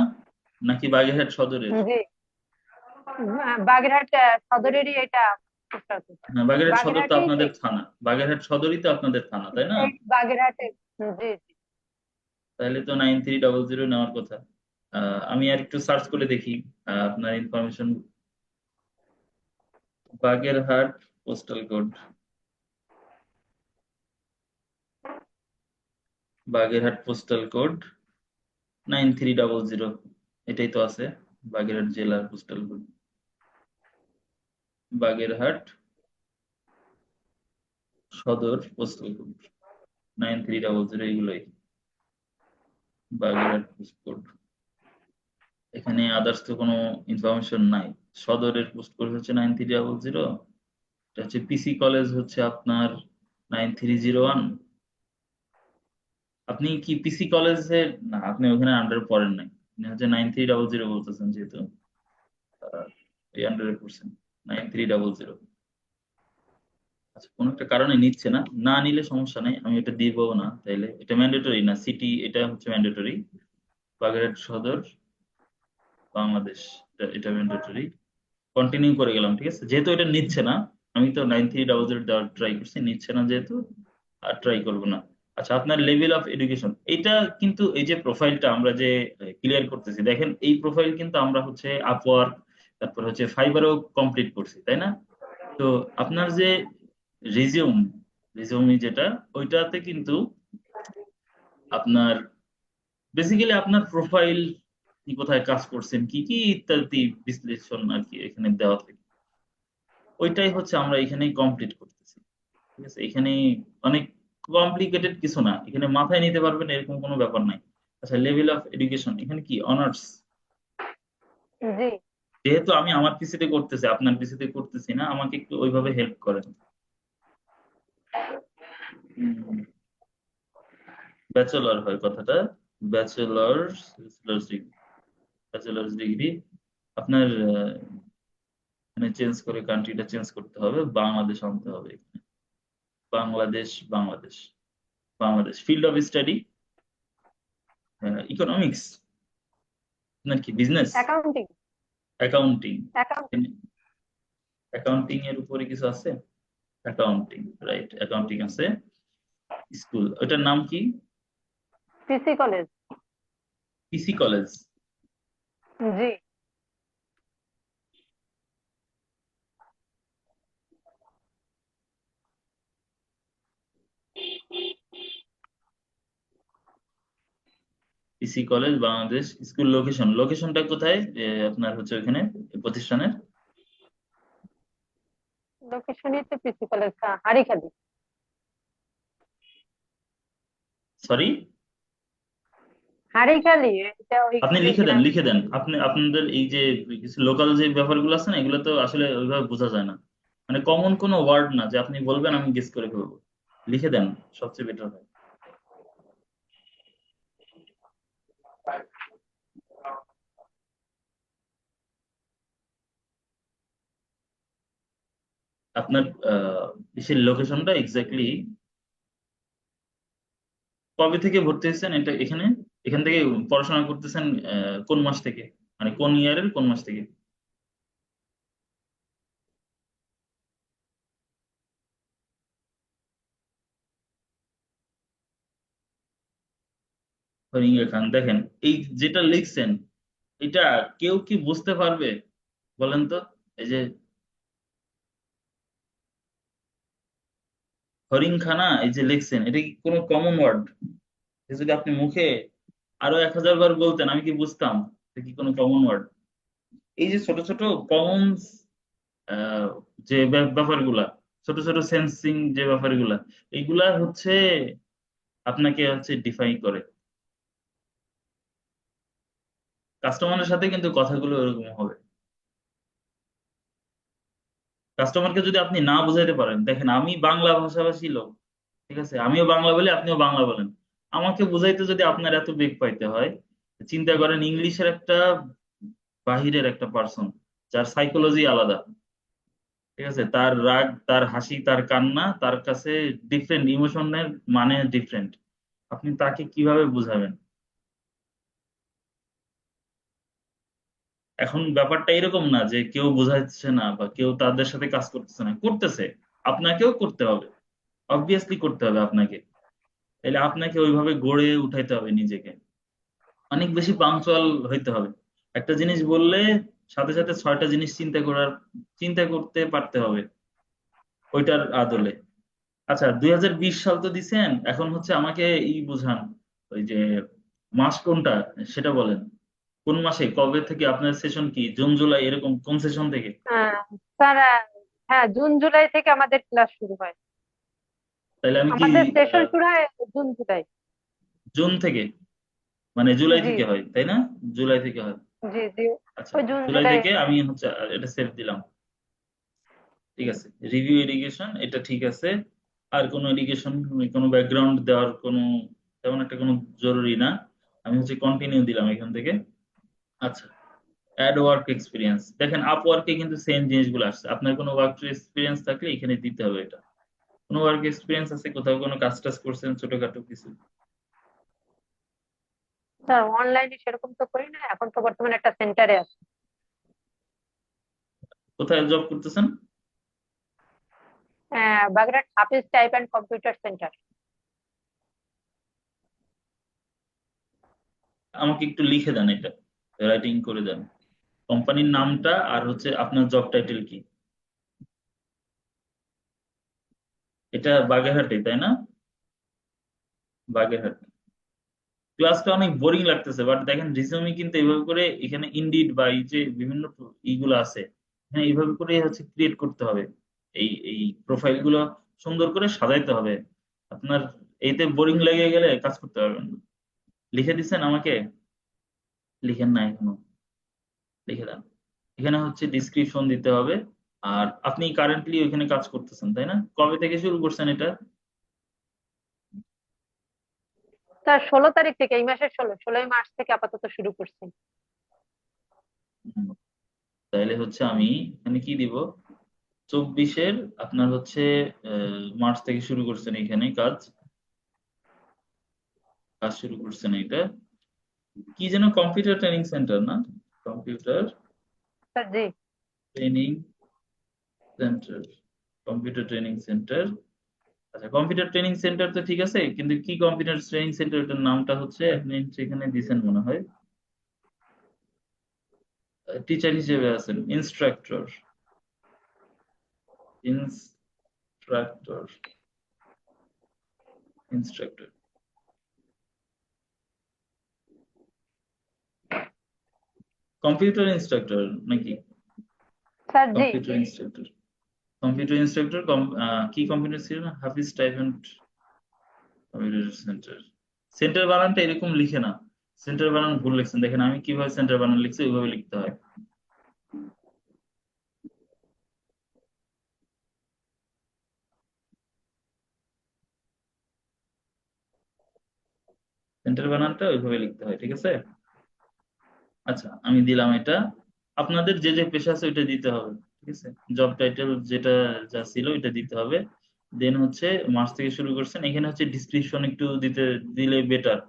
নাকি বাগেরহাট সদরের? জি। বাগেরহাট সদরেরই এটা পোস্টাল কোড। হ্যাঁ, বাগেরহাট সদর তো বাগেরহাটেই আপনাদের থানা, বাগেরহাট সদরই তো আপনাদের থানা, তাই না? বাগেরহাটে। জি জি। তাহলে তো 9300 নেওয়ার কথা। আমি আর একটু সার্চ করে দেখি আপনার information. Bagerhat postal code, Bagerhat postal code 9300, এটাই তো আছে। বাগেরহাট জেলার পোস্টাল কোড, বাগেরহাট সদর পোস্টাল কোড 9300, এগুলোই বাগেরহাট পোস্ট কোড। এখানে আদার্স তো কোনো ইনফরমেশন নাই। সদরের পোস্ট কোড হচ্ছে 9300। এটা হচ্ছে পিসি কলেজ হচ্ছে আপনার 9301। আপনি কি পিসি কলেজের, না আপনি ওখানে আন্ডার পড়েন নাই, আপনি হচ্ছে 9300 বলতেছেন, যেহেতু এই আন্ডারে পড়ছেন 9300। আচ্ছা, কোনো একটা কারণে নিচ্ছে না, না নিলে সমস্যা নাই, আমি এটা দিব না। তাইলে এটা ম্যান্ডেটরি না, সিটি এটা হচ্ছে ম্যান্ডেটরি। বাগেরহাট সদর, বাংলাদেশ, এটা ম্যান্ডেটরি। কন্টিনিউ করে গেলাম, ঠিক আছে, যেহেতু এটা নিচ্ছে না। আমি তো 9300 দেওয়ার ট্রাই করছি, নিচ্ছে না যেহেতু আর ট্রাই করব না। আচ্ছা, আপনার লেভেল অফ এডুকেশন, এটা কিন্তু এই যে প্রোফাইলটা আমরা যে ক্লিয়ার করতেছি, দেখেন এই প্রোফাইল কিন্তু আমরা হচ্ছে আপওয়ার্ক, তারপর হচ্ছে ফাইবারও কমপ্লিট করছি, তাই না? তো আপনার যে রিজিউম, রিজিউমি যেটা, ওইটাতে কিন্তু আপনার বেসিক্যালি আপনার প্রোফাইল, কি কোথায় কাজ করছেন, কি কি ইত্যাদি বিশ্লেষণ আর কি এখানে দেওয়া থাকে, ওইটাই হচ্ছে আমরা এখানেই কমপ্লিট করতেছি। ঠিক আছে, এখানে অনেক কমপ্লিকেটেড কিছু না, এখানে মাথায় নিতে পারবেন এরকম কোনো ব্যাপার নাই। আচ্ছা, লেভেল অফ এডুকেশন এখানে কি অনার্স? জি। যেহেতু আমি আমার পিসিতে করতেছি, আপনার পিসিতে করতেছি না, আমাকে একটু ওইভাবে হেল্প করেন। ব্যাচেলর হয় কথাটা, ব্যাচেলার্স, ব্যাচেলার্স ডিগ্রি আপনার এখানে চেঞ্জ করে কান্ট্রিটা চেঞ্জ করতে হবে, বাংলাদেশ আনতে হবে এখানে। Bangladesh, Bangladesh, Bangladesh. Field of study economics, আপনার কি business, accounting. Accounting? Accounting. Accounting এর উপরে কিছু আছে? অ্যাকাউন্টিং, রাইট, অ্যাকাউন্টিং আছে। স্কুল, ওটার নাম কি? পিসি কলেজ। পিসি কলেজ। জি। পিসি কলেজ বাংলাদেশ। স্কুল লোকেশন, লোকেশনটা কোথায় আপনার হচ্ছে ওখানে প্রতিষ্ঠানের? লোকেশনই তো পিসি কলেজ, হারিখালি। সরি, হারিখালি, এটা আপনি ওইখানে লিখে দেন, গ্রামে। লিখে দেন, আপনি আপনাদের এই যে কিছু লোকাল যে ব্যাপারগুলো আছে না, এগুলো তো আসলে ওইভাবে বোঝা যায় না, মানে কমন কোনো ওয়ার্ড না যে আপনি বলবেন আমি গেস করে ফেলবো। লিখে দেন, সবচেয়ে বেটার হয়। আপনার ইসের লোকেশনটা এক্স্যাক্টলি কবে থেকে ভর্তি হয়েছেন এটা এখানে, এখান থেকে পড়াশোনা করতেছেন কোন মাস থেকে, মানে কোন ইয়ারের কোন মাস থেকে? ফরিঙ্গা খান, দেখেন এই যেটা লিখছেন, এটা কেউ কি বুঝতে পারবে বলেন তো? এই যে হরিণখানা, এই যে লিখছেন, এটা কি কোনো কমন ওয়ার্ড? যদি আপনি মুখে আরো 1000 বার বলতেন আমি কি বুঝতাম এটা কি কোনো কমন ওয়ার্ড? এই যে ছোট ছোট কমন যে ব্যাপারগুলা, ছোট ছোট সেন্সিং যে ব্যাপারগুলা, এইগুলা হচ্ছে আপনাকে হচ্ছে ডিফাইন করে। কাস্টমারের সাথে কিন্তু কথাগুলো এরকম হবে। কাস্টমারকে যদি আপনি না বুঝাইতে পারেন, দেখেন আমি বাংলা ভাষাভাষী লোক, ঠিক আছে, আমিও বাংলা বলি, আপনিও বাংলা বলেন, আমাকে বুঝাইতে যদি আপনার এত বেগ পাইতে হয়, চিন্তা করেন ইংলিশের একটা বাহিরের একটা পার্সন, যার সাইকোলজি আলাদা, ঠিক আছে, তার রাগ, তার হাসি, তার কান্না, তার কাছে ডিফারেন্ট ইমোশনের মানে ডিফারেন্ট, আপনি তাকে কিভাবে বুঝাবেন? এখন ব্যাপারটা এরকম না যে কেউ বোঝাচ্ছে না বা কেউ তাদের সাথে কাজ করতেছে না, করতেছে, আপনাকেও করতে হবে, অবভিয়াসলি করতে হবে আপনাকে। তাহলে আপনাকে ওইভাবে গড়ে উঠাইতে হবে নিজেকে, অনেক বেশি পাংচুয়াল হইতে হবে। একটা জিনিস বললে সাথে সাথে 6টা জিনিস চিন্তা করতে পারতে হবে ওইটার আদলে। আচ্ছা, 2020 সাল তো দিছেন, এখন হচ্ছে আমাকে বুঝান, ওই যে মাস কোনটা সেটা বলেন, কোন মাসে কবে থেকে আপনার সেশন, কি জুন জুলাই এরকম কোন সেশন থেকে? হ্যাঁ স্যার, হ্যাঁ জুন জুলাই থেকে আমাদের ক্লাস শুরু হয়। তাহলে আমি কি আমাদের সেশন আহ, শুরু হয় জুন জুলাই। জুন থেকে, মানে জুলাই জি। থেকে হয় তাই না? জুলাই থেকে হয়। জি জি, আচ্ছা, ওই জুন জুলাই জুলাই। থেকে আমি হচ্ছে এটা সেভ দিলাম। ঠিক আছে, রিভিউ এডুকেশন এটা ঠিক আছে। আর কোনো এডুকেশন, কোনো ব্যাকগ্রাউন্ড দেওয়ার কোনো তেমন একটা কোনো জরুরি না। আমি হচ্ছে কন্টিনিউ দিলাম এখান থেকে। আচ্ছা, অ্যাড ওয়ার্ক এক্সপিরিয়েন্স, দেখেন আপওয়ার্কে কিন্তু সেম জিনিসগুলো আসছে। আপনার কোনো ওয়ার্ক এক্সপিরিয়েন্স থাকলে এখানে দিতে হবে এটা। কোনো ওয়ার্ক এক্সপিরিয়েন্স আছে, কোথাও কোনো কাজ টাজ করছেন ছোটখাটো কিছু? স্যার অনলাইনে সেরকম তো করি না, এখন তো বর্তমানে একটা সেন্টারে আছে। কোথায় জব করতেছেন? বাগেরহাট হাফিজ টাইপ অ্যান্ড কম্পিউটার সেন্টার। আমাকে একটু লিখে দেন, এটা রাইটিং করে দেন, কোম্পানির নামটা আর হচ্ছে আপনার জব টাইটেল কি। এটা বাগেরহাটে, তাই না? বাগেরহাট। ক্লাসটা অনেক বোরিং লাগতেছে, বাট দেখেন রিজুমি কিন্তু এইভাবে করে এখানে ইনডিড বা এই যে বিভিন্ন ইগুলো আছে, হ্যাঁ এইভাবে করে হচ্ছে ক্রিয়েট করতে হবে। এই এই প্রোফাইল গুলো সুন্দর করে সাজাইতে হবে। আপনার এইতে বোরিং লেগে গেলে কাজ করতে পারবেন না। লিখে দিচ্ছেন আমাকে? লিখেন না এখনো, লিখে দেন। এখানে হচ্ছে ডিসক্রিপশন দিতে হবে। আর আপনি কারেন্টলি ওইখানে কাজ করতেছেন, তাই না? কবে থেকে শুরু করছেন এটা? স্যার 16 তারিখ থেকে, এই মাসের 16ই মার্চ থেকে আপাতত শুরু করছি। হুম, তাইলে হচ্ছে আমি এখানে কি দিব, 24-এর আপনার হচ্ছে মার্চ থেকে শুরু করছেন এখানে কাজ, কাজ শুরু করছেন এটা। কি যেন কম্পিউটার ট্রেনিং সেন্টার না? কম্পিউটার স্যার জি। Training centre, computer training centre. আচ্ছা, কম্পিউটার ট্রেনিং সেন্টার তো ঠিক আছে, কিন্তু কি কম্পিউটার ট্রেনিং সেন্টার, এটার নামটা হচ্ছে আপনি সেখানে দিছেন মনে হয়, টিচার হিসেবে আছেন, instructor, instructor, instructor, computer instructor নাকি? স্যার জি। কম্পিউটার ইনস্ট্রাক্টর, কম্পিউটার ইনস্ট্রাক্টর, কি কম্পিউটার ছিল না, হাফিজ স্টাইপেন্ড কম্পিউটার সেন্টার। সেন্টার বানানটা এরকম লিখে না, সেন্টার বানান ভুল লিখছেন। দেখেন আমি কিভাবে সেন্টার বানান লিখছি, ওইভাবে লিখতে হয়। সেন্টার বানানটা ওইভাবে লিখতে হয়, ঠিক আছে? আচ্ছা, আমি দিলাম এটা। আপনাদের যে যে পেশা আছে ওইটা দিতে হবে, ঠিক আছে? জব টাইটেল যেটা যা ছিল ওইটা দিতে হবে। দেন হচ্ছে মার্চ থেকে শুরু করছেন, এখানে হচ্ছে ডিসক্রিপশন একটু দিতে দিলে বেটার,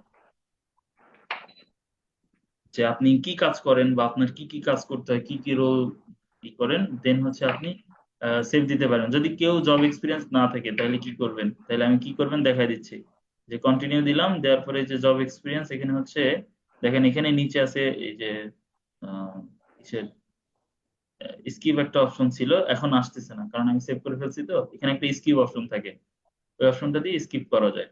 যে আপনি কি কাজ করেন বা আপনার কি কি কাজ করতে হয়, কি কি রোল কি করেন। দেন হচ্ছে আপনি সেভ দিতে পারেন। যদি কেউ জব এক্সপিরিয়েন্স না থাকে তাহলে কি করবেন, তাহলে আমি কি করবেন দেখাই দিচ্ছি। যে কন্টিনিউ দিলাম, দেওয়ার পরে যে জব এক্সপিরিয়েন্স এখানে হচ্ছে, দেখেন এখানে নিচে আছে এই যে স্কিপ একটা অপশন ছিল, এখন আসতেছে না কারণ আমি সেভ করে ফেলছি। তো এখানে একটা স্কিপ অপশন থাকে, ওই অপশনটা দিয়ে স্কিপ করা যায়।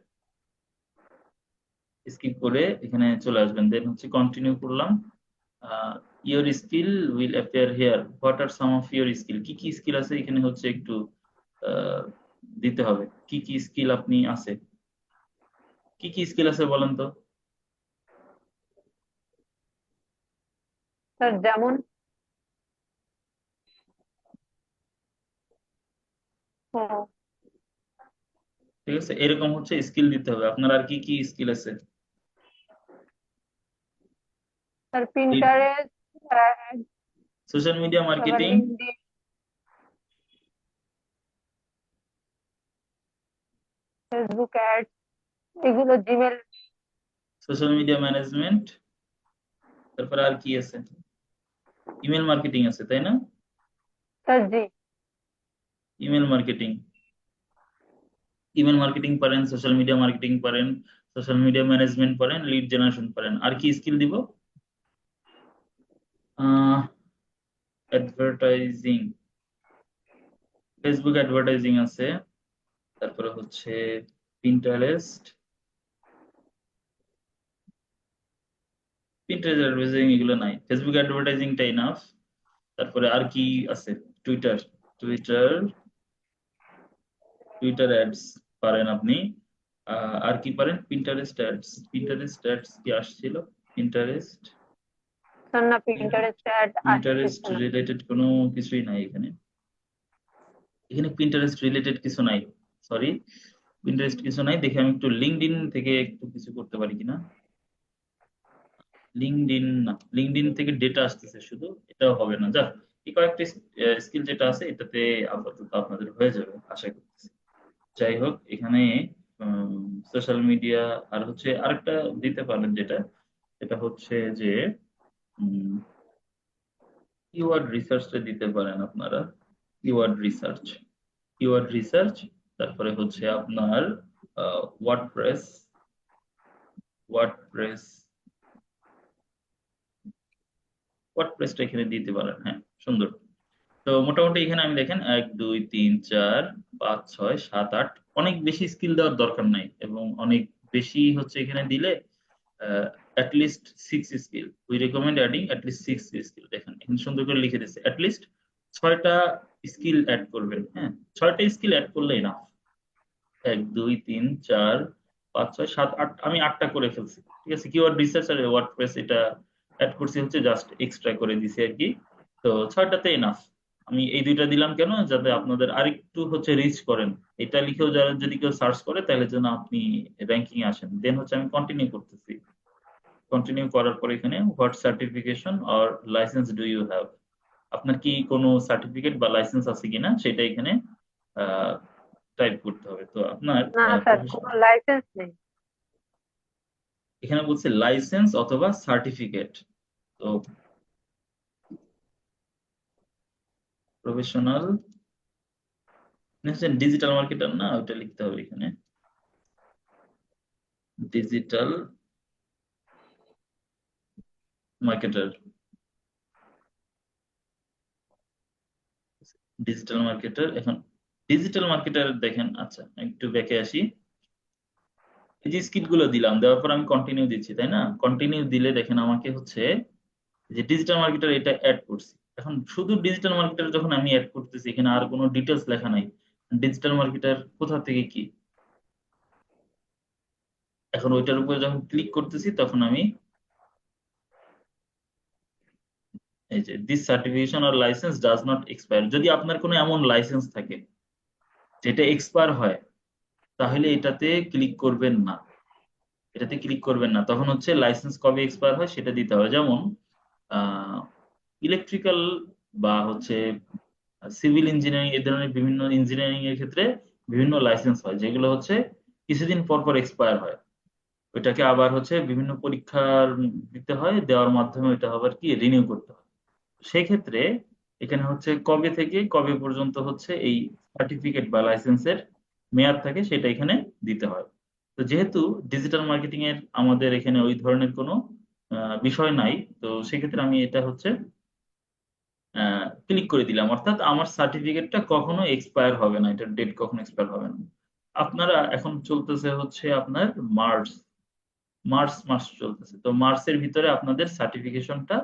স্কিপ করে এখানে চলে আসবেন, দেন হচ্ছে কন্টিনিউ করলাম। Your skill will appear here, what are some of your skill, কি কি স্কিল আছে এখানে হচ্ছে একটু আহ, দিতে হবে। কি কি স্কিল আপনি আছে, কি কি স্কিল আছে বলেন তো? স্যার যেমন ও, ঠিক আছে, এরকম হচ্ছে স্কিল দিতে হবে আপনার। আর কি কি স্কিল আছে? স্যার পিন্টারেস্ট, সোশ্যাল মিডিয়া তারপর মার্কেটিং, লিঙ্কডইন, ফেসবুক অ্যাড, এগুলো জিমেল। সোশ্যাল মিডিয়া ম্যানেজমেন্ট, তারপরে আর কি আছে? ইমেল মার্কেটিং আছে, তাই না? স্যার জি। ইমেল মার্কেটিং, ইমেল মার্কেটিং পারেন, সোশ্যাল মিডিয়া মার্কেটিং পারেন, সোশ্যাল মিডিয়া ম্যানেজমেন্ট পারেন, লিড জেনারেশন পারেন। আর কি স্কিল দিব? অ্যাডভার্টাইজিং, ফেসবুক অ্যাডভার্টাইজিং আছে। তারপরে হচ্ছে পিন্টারেস্ট, পিন্টারেস্ট অ্যাডভার্টাইজিং এগুলো নাই, ফেসবুক অ্যাডভার্টাইজিংটাই নাফ। তারপরে আর কি আছে? টুইটার, টুইটার, টুইটার অ্যাডস পারেন আপনি। আর কি পারেন? পিন্টারেস্ট অ্যাডস, পিন্টারেস্ট অ্যাডস কি আসছিল? পিন্টারেস্ট স্যার না পিন্টারেস্ট অ্যাড পিন্টারেস্ট আসতেছে না। রিলেটেড কোনো কিছুই নাই এখানে। এখানে পিন্টারেস্ট রিলেটেড কিছু নাই, সরি, পিন্টারেস্ট কিছু নাই। দেখে আমি একটু লিঙ্কডইন থেকে একটু কিছু করতে পারি কিনা। লিঙ্কডইন না, লিঙ্কডইন থেকে ডেটা আসতেছে শুধু, এটাও হবে না। যাক, এই কয়েকটা স্কিল যেটা আছে এটাতে আপাতত আপনাদের হয়ে যাবে আশা করতেছি। যাই হোক, এখানে সোশ্যাল মিডিয়া আর হচ্ছে আরেকটা দিতে পারেন, যেটা এটা হচ্ছে যে কিওয়ার্ড রিসার্চটা দিতে পারেন আপনারা। কিওয়ার্ড রিসার্চ, কিওয়ার্ড রিসার্চ, তারপরে হচ্ছে আপনার ওয়ার্ডপ্রেস, ওয়ার্ডপ্রেস, ওয়ার্ডপ্রেসটা এখানে দিতে পারেন। হ্যাঁ, সুন্দর। তো মোটামুটি এখানে আমি দেখেন 1 2 3 4 5 6 7 8, অনেক বেশি স্কিল দেওয়ার দরকার নাই, এবং অনেক বেশি হচ্ছে এখানে দিলে at least 6 skill, we recommend adding at least 6 skill. দেখেন এখানে সুন্দর করে লিখে দিচ্ছে অ্যাটলিস্ট 6টা স্কিল অ্যাড করবেন। হ্যাঁ, 6টা স্কিল অ্যাড করলেই না। 1 2 3 4 5 6 7 8, আমি 8টা করে ফেলছি, ঠিক আছে। কিওয়ার্ড রিসার্চ আর ওয়ার্ডপ্রেস এটা অ্যাড করছি হচ্ছে জাস্ট এক্সট্রা করে দিছি আর কি। তো 6টাতে এনাফ। আমি এই দুইটা দিলাম কেন, যাতে আপনাদের আরেকটু হচ্ছে রিচ করেন। এটা লিখেও যারা যদি কেউ সার্চ করে তাহলে যেন আপনি র্যাঙ্কিং আসেন। দেন হচ্ছে আমি কন্টিনিউ করতেছি। কন্টিনিউ করার পর এখানে what certification or licence do you have, আপনার কি কোনো সার্টিফিকেট বা লাইসেন্স আছে কিনা সেটা এখানে টাইপ করতে হবে। তো আপনার না স্যার, কোনো লাইসেন্স নেই। এখানে বলছে লাইসেন্স অথবা সার্টিফিকেট। তো প্রফেশনাল ডিজিটাল মার্কেটার না, ওটা লিখতে হবে এখানে, ডিজিটাল মার্কেটার, ডিজিটাল মার্কেটার। এখন ডিজিটাল মার্কেটার দেখেন, আচ্ছা একটু ব্যাকে আসি। এই যে স্কিল গুলো দিলাম, দেওয়ার পর আমি কন্টিনিউ দিচ্ছি, তাই না? কন্টিনিউ দিলে দেখেন আমাকে হচ্ছে যে ডিজিটাল মার্কেটার এটা অ্যাড করছি। এখন শুধু ডিজিটাল মার্কেটার যখন আমি অ্যাড করতেছি, এখানে আর কোনো ডিটেলস লেখা নাই। ডিজিটাল মার্কেটার কোথা থেকে কি, এখন ওইটার উপরে যখন ক্লিক করতেছি তখন আমি এই যে this certification or licence does not expire, যদি আপনার কোনো এমন লাইসেন্স থাকে যেটা এক্সপায়ার হয়, তাহলে এটাতে ক্লিক করবেন না। এটাতে ক্লিক করবেন না, তখন হচ্ছে লাইসেন্স কবে এক্সপায়ার হয় সেটা দিতে হবে। যেমন ইলেকট্রিক্যাল বা হচ্ছে সিভিল ইঞ্জিনিয়ারিং, এই ধরনের বিভিন্ন ইঞ্জিনিয়ারিং এর ক্ষেত্রে বিভিন্ন লাইসেন্স হয় যেগুলো হচ্ছে কিছুদিন পর পর এক্সপায়ার হয়। ওইটাকে আবার হচ্ছে বিভিন্ন পরীক্ষার দিতে হয়, দেওয়ার মাধ্যমে ওইটা আবার কি রিনিউ করতে হয়। সেই ক্ষেত্রে এখানে হচ্ছে কবে থেকে কবে পর্যন্ত হচ্ছে এই সার্টিফিকেট বা লাইসেন্সের মেয়াদ থাকে সেটা এখানে দিতে হয়। তো যেহেতু ডিজিটাল মার্কেটিং এর আমাদের এখানে ওই ধরনের কোনো বিষয় নাই, তো সেক্ষেত্রে আমি এটা হচ্ছে ক্লিক করে দিলাম, অর্থাৎ আমার সার্টিফিকেটটা কখনো এক্সপায়ার হবে না, এটার ডেট কখনো এক্সপায়ার হবে না। আপনারা এখন চলতেছে হচ্ছে আপনার মার্চ, মার্চ মাস চলতেছে, তো মার্চের ভিতরে আপনাদের সার্টিফিকেশনটা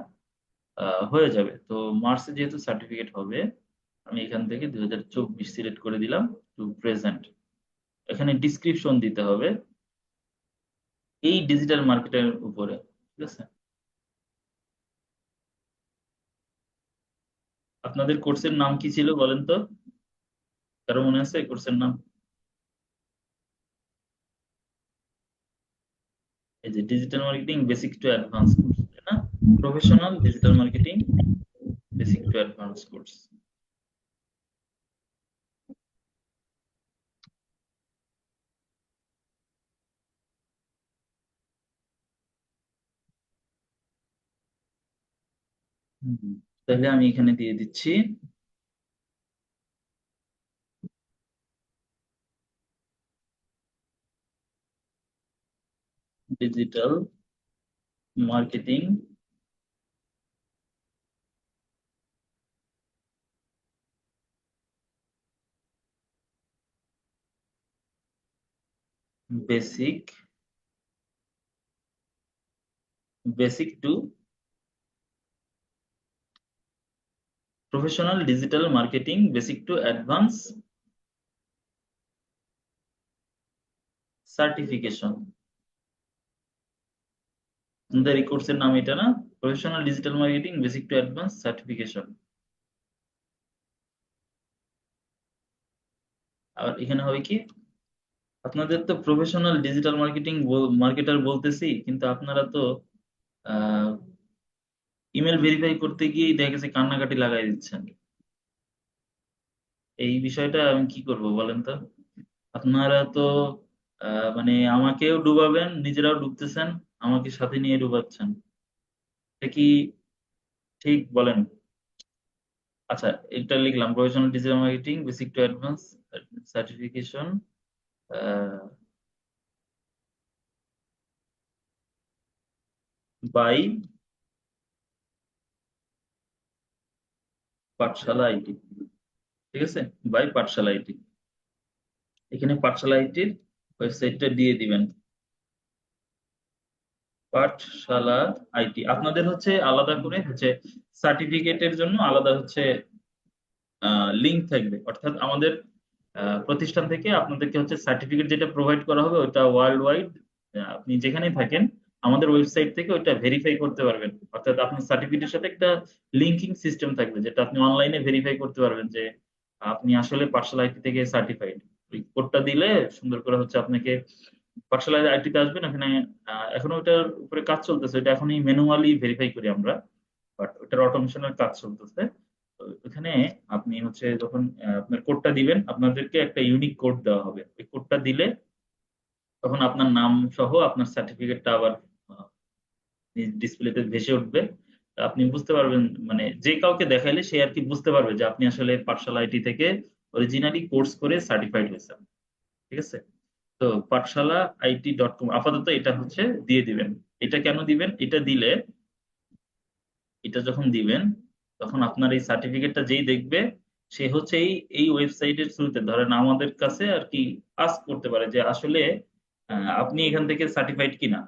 হয়ে যাবে। তো মার্চে যেহেতু সার্টিফিকেট হবে, আমি এখান থেকে 2024 সিলেক্ট করে দিলাম টু প্রেজেন্ট। এখানে ডিসক্রিপশন দিতে হবে এই ডিজিটাল মার্কেটের উপরে, ঠিক আছে। আপনাদের কোর্সের নাম কি ছিল বলেন তো, কারো মনে আছে কোর্সের নাম? এই যে digital marketing basic to advance course, তাই না? Professional digital marketing basic to advance course. তাহলে আমি এখানে দিয়ে দিচ্ছি digital marketing basic, basic to professional digital marketing basic to advance certification. আপনাদের এই কোর্সের নাম এটা না? Professional digital marketing basic to advance certification. আর এখানে হবে কি, আপনাদের তো প্রফেশনাল ডিজিটাল মার্কেটার বলতেছি, কিন্তু আপনারা তো ইমেল ভেরিফাই করতে গিয়েই দেখা গেছে কান্নাকাটি লাগাই দিচ্ছেন। এই বিষয়টা আমি কি করব বলেন তো? আপনারা তো মানে আমাকেও ডুবাবেন, নিজেরাও ডুবতেছেন, আমাকে সাথে নিয়ে ডুবাচ্ছেন। এটা কি ঠিক বলেন? আচ্ছা, এটা লিখলাম professional digital marketing basic to advance certification by Pathshala IT. ঠিক আছে, বাই পাঠশালা আইটি। এখানে পাঠশালা আইটির ওয়েবসাইটটা দিয়ে দিবেন। পাঠশালা আইটি আপনাদের হচ্ছে আলাদা করে হচ্ছে সার্টিফিকেটের জন্য আলাদা হচ্ছে লিংক থাকবে, অর্থাৎ আমাদের প্রতিষ্ঠান থেকে আপনাদেরকে হচ্ছে সার্টিফিকেট যেটা প্রোভাইড করা হবে ওটা ওয়ার্ল্ড ওয়াইড আপনি যেখানেই থাকেন আমাদের ওয়েবসাইট থেকে ওইটা ভেরিফাই করতে পারবেন। অর্থাৎ আপনার সার্টিফিকেটের সাথে একটা লিঙ্কিং সিস্টেম থাকবে যেটা আপনি অনলাইনে ভেরিফাই করতে পারবেন যে আপনি আসলে পাঠশালা আইটি থেকে সার্টিফাইড। ওই কোডটা দিলে সুন্দর করে হচ্ছে আপনাকে পাঠশালা আইটিতে আসবেন। এখানে এখনো ওটার উপরে কাজ চলতেছে, এটা এখনই ম্যানুয়ালি ভেরিফাই করি আমরা, বাট ওটার অটোমেশনের কাজ চলতেছে। তো এখানে আপনি হচ্ছে যখন আপনার কোডটা দিবেন আপনাদেরকে একটা ইউনিক কোড দেওয়া হবে। ওই কোডটা দিলে তখন আপনার নাম সহ আপনার সার্টিফিকেটটা আবার ডিসপ্লেতে ভেসে উঠবে। তা আপনি বুঝতে পারবেন, মানে যে কাউকে দেখাইলে সে আর কি বুঝতে পারবে যে আপনি আসলে পাঠশালা আইটি থেকে অরিজিনালি কোর্স করে সার্টিফাইড হয়েছেন। ঠিক আছে, তো pathshala.it.com আপাতত এটা হচ্ছে দিয়ে দিবেন। এটা কেন দিবেন? এটা দিলে, এটা যখন দিবেন তখন আপনার এই সার্টিফিকেটটা যেই দেখবে সে হচ্ছে এই ওয়েবসাইটের থ্রুতে ধরেন আমাদের কাছে আর কি আস্ক করতে পারে যে আসলে আপনি এখান থেকে সার্টিফাইড কিনা।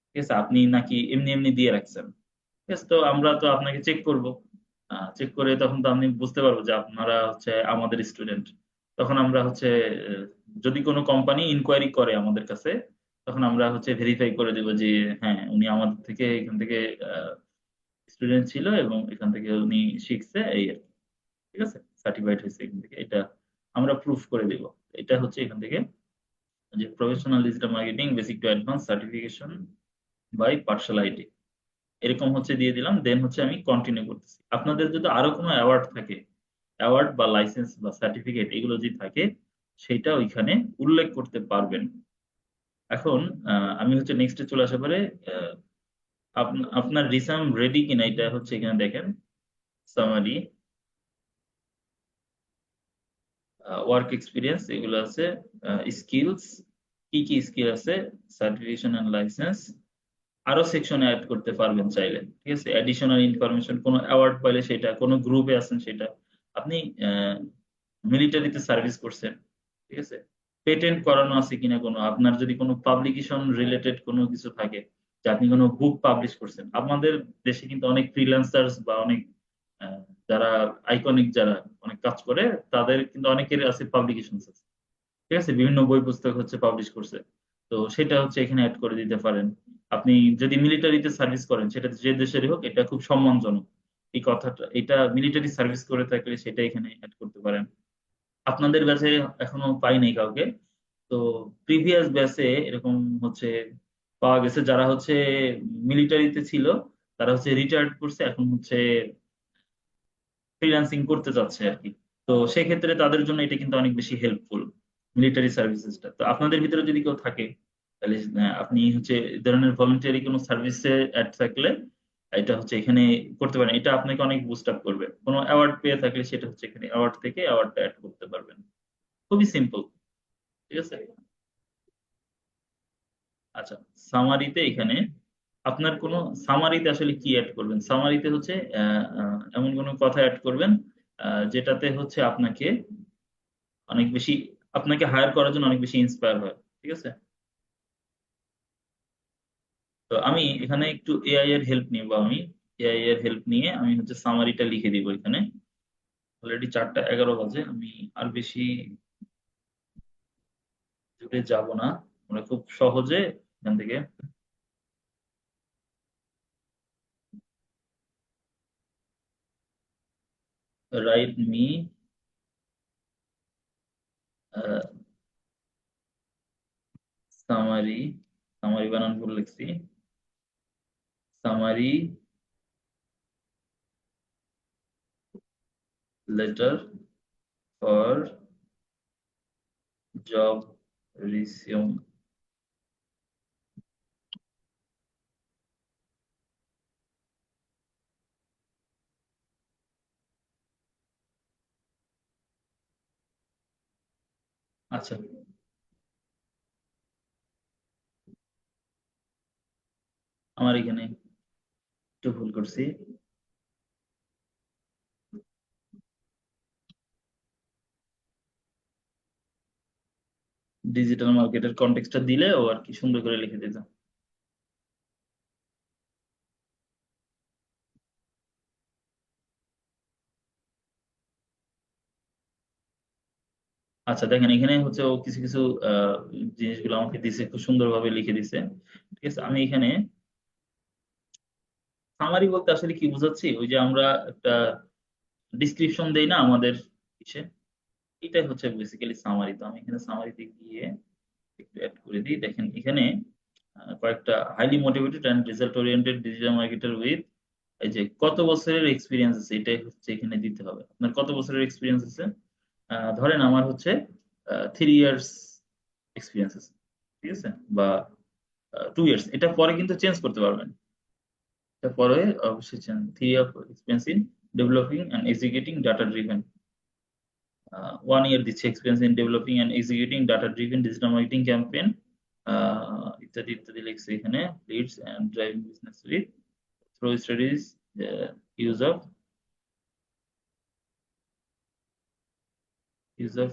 ঠিক আছে, আপনি নাকি এমনি এমনি দিয়ে রাখছেন। ঠিক আছে, তো আমরা তো আপনাকে চেক করব। চেক করে তখন তো আপনি বুঝতে পারবো যে আপনারা হচ্ছে আমাদের স্টুডেন্ট। তখন আমরা হচ্ছে আহ, যদি কোনো কোম্পানি ইনকোয়ারি করে আমাদের কাছে তখন আমরা হচ্ছে ভেরিফাই করে দেবো যে হ্যাঁ উনি আমাদের থেকে এখান থেকে স্টুডেন্ট ছিল এবং এখান থেকে উনি শিখছে এই আর কি। ঠিক আছে, সার্টিফাইড হয়েছে এখান থেকে, এটা আমরা প্রুফ করে দিব। এটা হচ্ছে এখান থেকে যে professional digital marketing basic to advance certification by Pathshala IT, এরকম হচ্ছে দিয়ে দিলাম। দেন হচ্ছে আমি কন্টিনিউ করতেছি। আপনাদের যদি আরো কোনো অ্যাওয়ার্ড থাকে, অ্যাওয়ার্ড বা লাইসেন্স বা সার্টিফিকেট এগুলো যদি থাকে সেটা ওইখানে উল্লেখ করতে পারবেন। এখন আমি হচ্ছে নেক্সটে চলে আসা পরে আপনার রিসাম রেডি কিনা এটা হচ্ছে এখানে দেখেন। সামারি, ওয়ার্ক এক্সপিরিয়েন্স এগুলো আছে, স্কিলস কি কি স্কিল আছে, সার্টিফিকেশন এন্ড লাইসেন্স, আরো সেকশনে অ্যাড করতে পারবেন চাইলে। ঠিক আছে, অ্যাডিশনাল ইনফরমেশন কোনো অ্যাওয়ার্ড পাইলে সেটা, কোনো গ্রুপে আছেন সেটা, আপনি মিলিটারিতে সার্ভিস করছেন। ঠিক আছে, পেটেন্ট করানো আছে কিনা কোনো, আপনার যদি কোনো পাবলিকেশন রিলেটেড কোনো কিছু থাকে যে আপনি কোনো বুক পাবলিশ করছেন। আমাদের দেশে কিন্তু অনেক ফ্রিল্যান্সার্স বা অনেক আহ, যারা আইকনিক যারা অনেক কাজ করে তাদের কিন্তু অনেকের আছে পাবলিকেশন আছে। ঠিক আছে, বিভিন্ন বই পুস্তক হচ্ছে পাবলিশ করছে। তো সেটা হচ্ছে এখানে অ্যাড করে দিতে পারেন। আপনি যদি মিলিটারিতে সার্ভিস করেন সেটা যে দেশেরই হোক এটা খুব সম্মানজনক, এই কথাটা, এটা মিলিটারি সার্ভিস করে থাকলে সেটা এখানে অ্যাড করতে পারেন। আপনাদের ব্যাচে এখনো পাই নাই কাউকে, তো প্রিভিয়াস ব্যাচে এরকম হচ্ছে পাওয়া গেছে যারা হচ্ছে মিলিটারিতে ছিল, তারা হচ্ছে রিটায়ার্ড করছে, এখন হচ্ছে ফ্রিল্যান্সিং করতে চাচ্ছে আর কি। তো সেক্ষেত্রে তাদের জন্য এটা কিন্তু অনেক বেশি হেল্পফুল মিলিটারি সার্ভিসেসটা। তো আপনাদের ভিতরে যদি কেউ থাকে তাহলে আপনি হচ্ছে এই ধরনের ভলেন্টারি কোনো সার্ভিসে অ্যাড থাকলে এটা হচ্ছে এখানে করতে পারেন। এটা আপনাকে অনেক বুস্ট আপ করবে। কোনো অ্যাওয়ার্ড পেয়ে থাকলে সেটা হচ্ছে এখানে অ্যাওয়ার্ড থেকে অ্যাওয়ার্ডটা অ্যাড করতে পারবেন। খুবই সিম্পল। ঠিক আছে, আচ্ছা, সামারিতে এখানে আপনার কোনো সামারিতে আসলে কি অ্যাড করবেন? সামারিতে হচ্ছে এমন কোনো কথা অ্যাড করবেন যেটাতে হচ্ছে আপনাকে অনেক বেশি, আপনাকে হায়ার করার জন্য অনেক বেশি ইন্সপায়ার হয়। ঠিক আছে, তো আমি এখানে একটু এআই এর হেল্প নিব। আমি এআই এর হেল্প নিয়ে আমি হচ্ছে সামারিটা লিখে দিব এখানে। অলরেডি 4:11 বাজে, আমি আর বেশি দূরে যাব না, আমরা খুব সহজে এখান থেকে রাইট মি সামারি, সামারি বানান ভুল লিখছি, summary letter for job resume. আচ্ছা, আমার এখানে একটু ভুল করছি। ডিজিটাল মার্কেটের কনটেক্সটটা দিলে ও আর কি সুন্দর করে লিখে দিত। আচ্ছা দেখেন, এখানে হচ্ছে ও কিছু কিছু জিনিসগুলো আমাকে দিছে, খুব সুন্দরভাবে লিখে দিছে। ঠিক আছে, আমি এখানে সামারি বলতে আসলে কি বোঝাচ্ছি, ওই যে আমরা একটা ডিসক্রিপশন দেই না আমাদের ইসে, এটাই হচ্ছে বেসিক্যালি সামারি। তো আমি এখানে সামারিতে গিয়ে একটু অ্যাড করে দিই। দেখেন এখানে কয়েকটা highly motivated and result oriented digital marketer with, এই যে কত বছরের এক্সপিরিয়েন্স আছে এটাই হচ্ছে এখানে দিতে হবে। আপনার কত বছরের এক্সপিরিয়েন্স আছে? ধরেন আমার হচ্ছে 3 ইয়ার্স এক্সপিরিয়েন্স আছে, ঠিক আছে, বা 2 ইয়ার্স। এটা পরে কিন্তু চেঞ্জ করতে পারবেন, এটা পরে অবশ্যই change. 3 year experience in developing and executing data driven, 1 year দিচ্ছে experience in developing and executing data driven digital marketing campaign, ইত্যাদি ইত্যাদি লিখছে এখানে। Leads and driving business with through studies, use of use of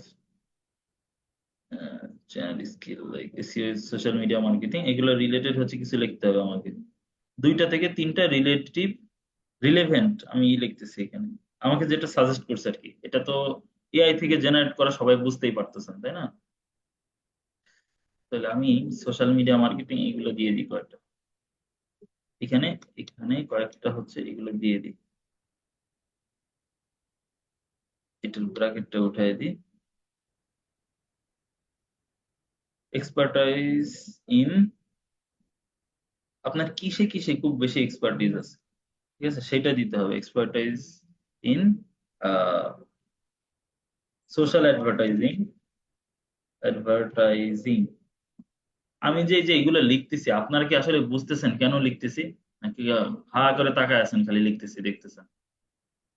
channel skill like SEO, social media marketing, এগুলো related হচ্ছে কিছু লিখতে হবে আমাকে। 2টা থেকে 3টা রিলেটিভ রিলেভেন্ট আমি লিখতেছি এখানে। আমাকে যেটা সাজেস্ট করছে আর কি, এটা তো এআই থেকে জেনারেট করা, সবাই বুঝতেই পারতেছেন তাই না? তাহলে আমি সোশ্যাল মিডিয়া মার্কেটিং এগুলো দিয়ে দিই কয়েকটা এখানে, এখানে কয়েকটা হচ্ছে এগুলো দিয়ে দিই, এটার ব্র্যাকেটটা উঠাই দিই। এক্সপার্টাইজ ইন, আপনার কিসে কিসে খুব বেশি এক্সপার্টিজ আছে, ঠিক আছে, সেটা দিতে হবে। Expertise in social advertising, advertising. আমি যে যে এগুলো লিখতেছি, আপনারা কি আসলে বুঝতেছেন কেন লিখতেছি, নাকি হা করে তাকায় আছেন খালি লিখতেছি দেখতেছেন?